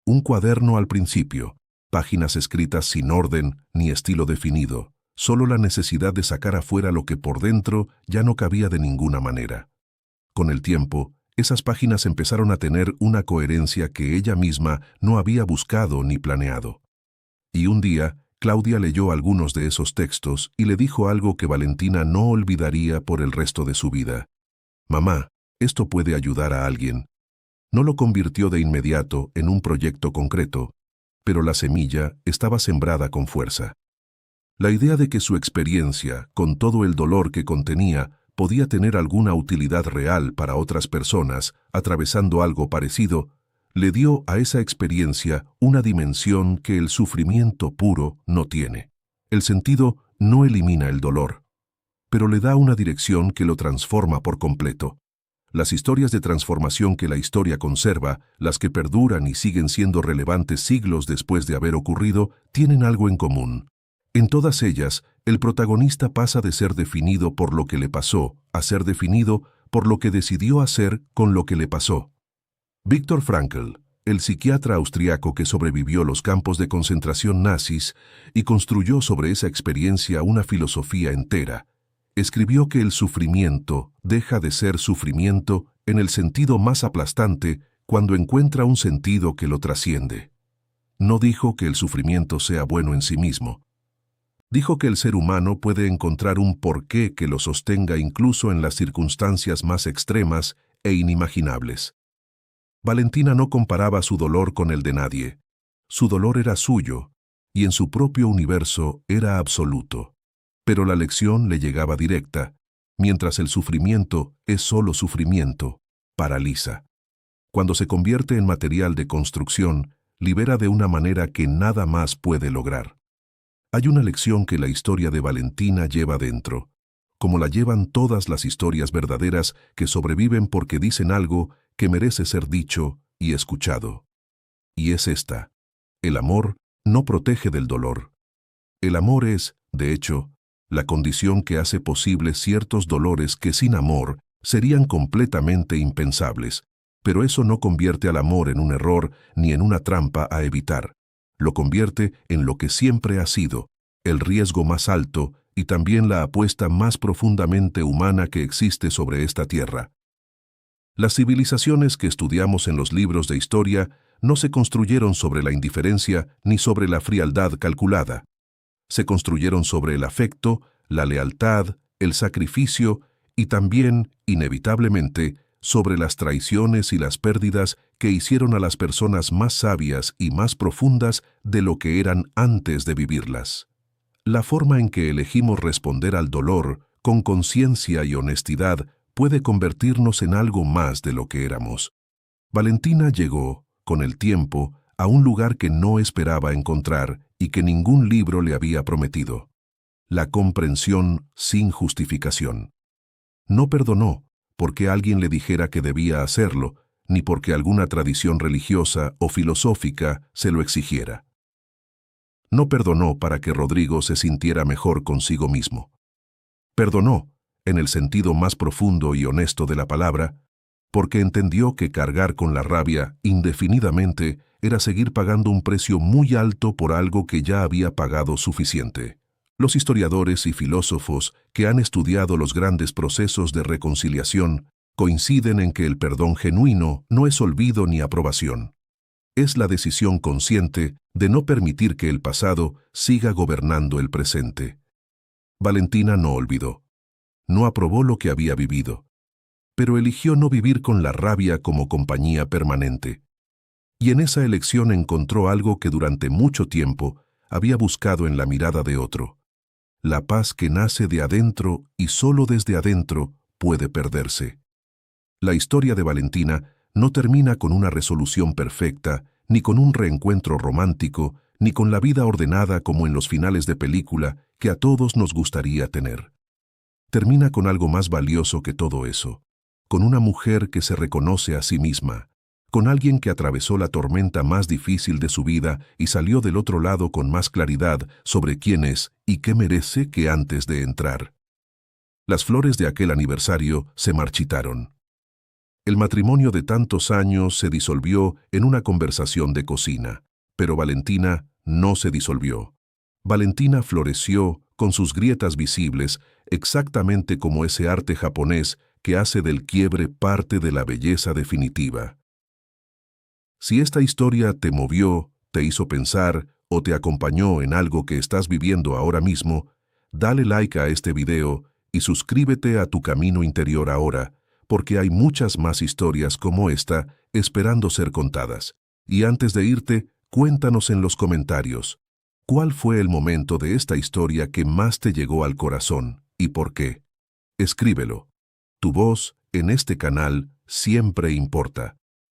Un cuaderno al principio, páginas escritas sin orden ni estilo definido, solo la necesidad de sacar afuera lo que por dentro ya no cabía de ninguna manera. Con el tiempo, esas páginas empezaron a tener una coherencia que ella misma no había buscado ni planeado. Y un día, Claudia leyó algunos de esos textos y le dijo algo que Valentina no olvidaría por el resto de su vida. «Mamá, esto puede ayudar a alguien». No lo convirtió de inmediato en un proyecto concreto, pero la semilla estaba sembrada con fuerza. La idea de que su experiencia, con todo el dolor que contenía, podía tener alguna utilidad real para otras personas, atravesando algo parecido, le dio a esa experiencia una dimensión que el sufrimiento puro no tiene. El sentido no elimina el dolor, pero le da una dirección que lo transforma por completo. Las historias de transformación que la historia conserva, las que perduran y siguen siendo relevantes siglos después de haber ocurrido, tienen algo en común. En todas ellas, el protagonista pasa de ser definido por lo que le pasó a ser definido por lo que decidió hacer con lo que le pasó. Viktor Frankl, el psiquiatra austriaco que sobrevivió los campos de concentración nazis y construyó sobre esa experiencia una filosofía entera, escribió que el sufrimiento deja de ser sufrimiento en el sentido más aplastante cuando encuentra un sentido que lo trasciende. No dijo que el sufrimiento sea bueno en sí mismo. Dijo que el ser humano puede encontrar un porqué que lo sostenga incluso en las circunstancias más extremas e inimaginables. Valentina no comparaba su dolor con el de nadie. Su dolor era suyo, y en su propio universo era absoluto. Pero la lección le llegaba directa, mientras el sufrimiento es solo sufrimiento, paraliza. Cuando se convierte en material de construcción, libera de una manera que nada más puede lograr. Hay una lección que la historia de Valentina lleva dentro, como la llevan todas las historias verdaderas que sobreviven porque dicen algo que merece ser dicho y escuchado. Y es esta: el amor no protege del dolor. El amor es, de hecho, la condición que hace posible ciertos dolores que sin amor serían completamente impensables, pero eso no convierte al amor en un error ni en una trampa a evitar. Lo convierte en lo que siempre ha sido, el riesgo más alto y también la apuesta más profundamente humana que existe sobre esta tierra. Las civilizaciones que estudiamos en los libros de historia no se construyeron sobre la indiferencia ni sobre la frialdad calculada. Se construyeron sobre el afecto, la lealtad, el sacrificio y también, inevitablemente, sobre las traiciones y las pérdidas que hicieron a las personas más sabias y más profundas de lo que eran antes de vivirlas. La forma en que elegimos responder al dolor, con conciencia y honestidad, puede convertirnos en algo más de lo que éramos. Valentina llegó, con el tiempo, a un lugar que no esperaba encontrar y que ningún libro le había prometido: la comprensión sin justificación. No perdonó porque alguien le dijera que debía hacerlo, ni porque alguna tradición religiosa o filosófica se lo exigiera. No perdonó para que Rodrigo se sintiera mejor consigo mismo. Perdonó, en el sentido más profundo y honesto de la palabra, porque entendió que cargar con la rabia indefinidamente era seguir pagando un precio muy alto por algo que ya había pagado suficiente. Los historiadores y filósofos que han estudiado los grandes procesos de reconciliación coinciden en que el perdón genuino no es olvido ni aprobación. Es la decisión consciente de no permitir que el pasado siga gobernando el presente. Valentina no olvidó. No aprobó lo que había vivido, pero eligió no vivir con la rabia como compañía permanente. Y en esa elección encontró algo que durante mucho tiempo había buscado en la mirada de otro: la paz que nace de adentro y solo desde adentro puede perderse. La historia de Valentina no termina con una resolución perfecta, ni con un reencuentro romántico, ni con la vida ordenada como en los finales de película que a todos nos gustaría tener. Termina con algo más valioso que todo eso, con una mujer que se reconoce a sí misma, con alguien que atravesó la tormenta más difícil de su vida y salió del otro lado con más claridad sobre quién es y qué merece que antes de entrar. Las flores de aquel aniversario se marchitaron. El matrimonio de tantos años se disolvió en una conversación de cocina, pero Valentina no se disolvió. Valentina floreció con sus grietas visibles, exactamente como ese arte japonés que hace del quiebre parte de la belleza definitiva. Si esta historia te movió, te hizo pensar o te acompañó en algo que estás viviendo ahora mismo, dale like a este video y suscríbete a Tu Camino Interior ahora, porque hay muchas más historias como esta esperando ser contadas. Y antes de irte, cuéntanos en los comentarios, ¿cuál fue el momento de esta historia que más te llegó al corazón y por qué? Escríbelo. Tu voz en este canal siempre importa.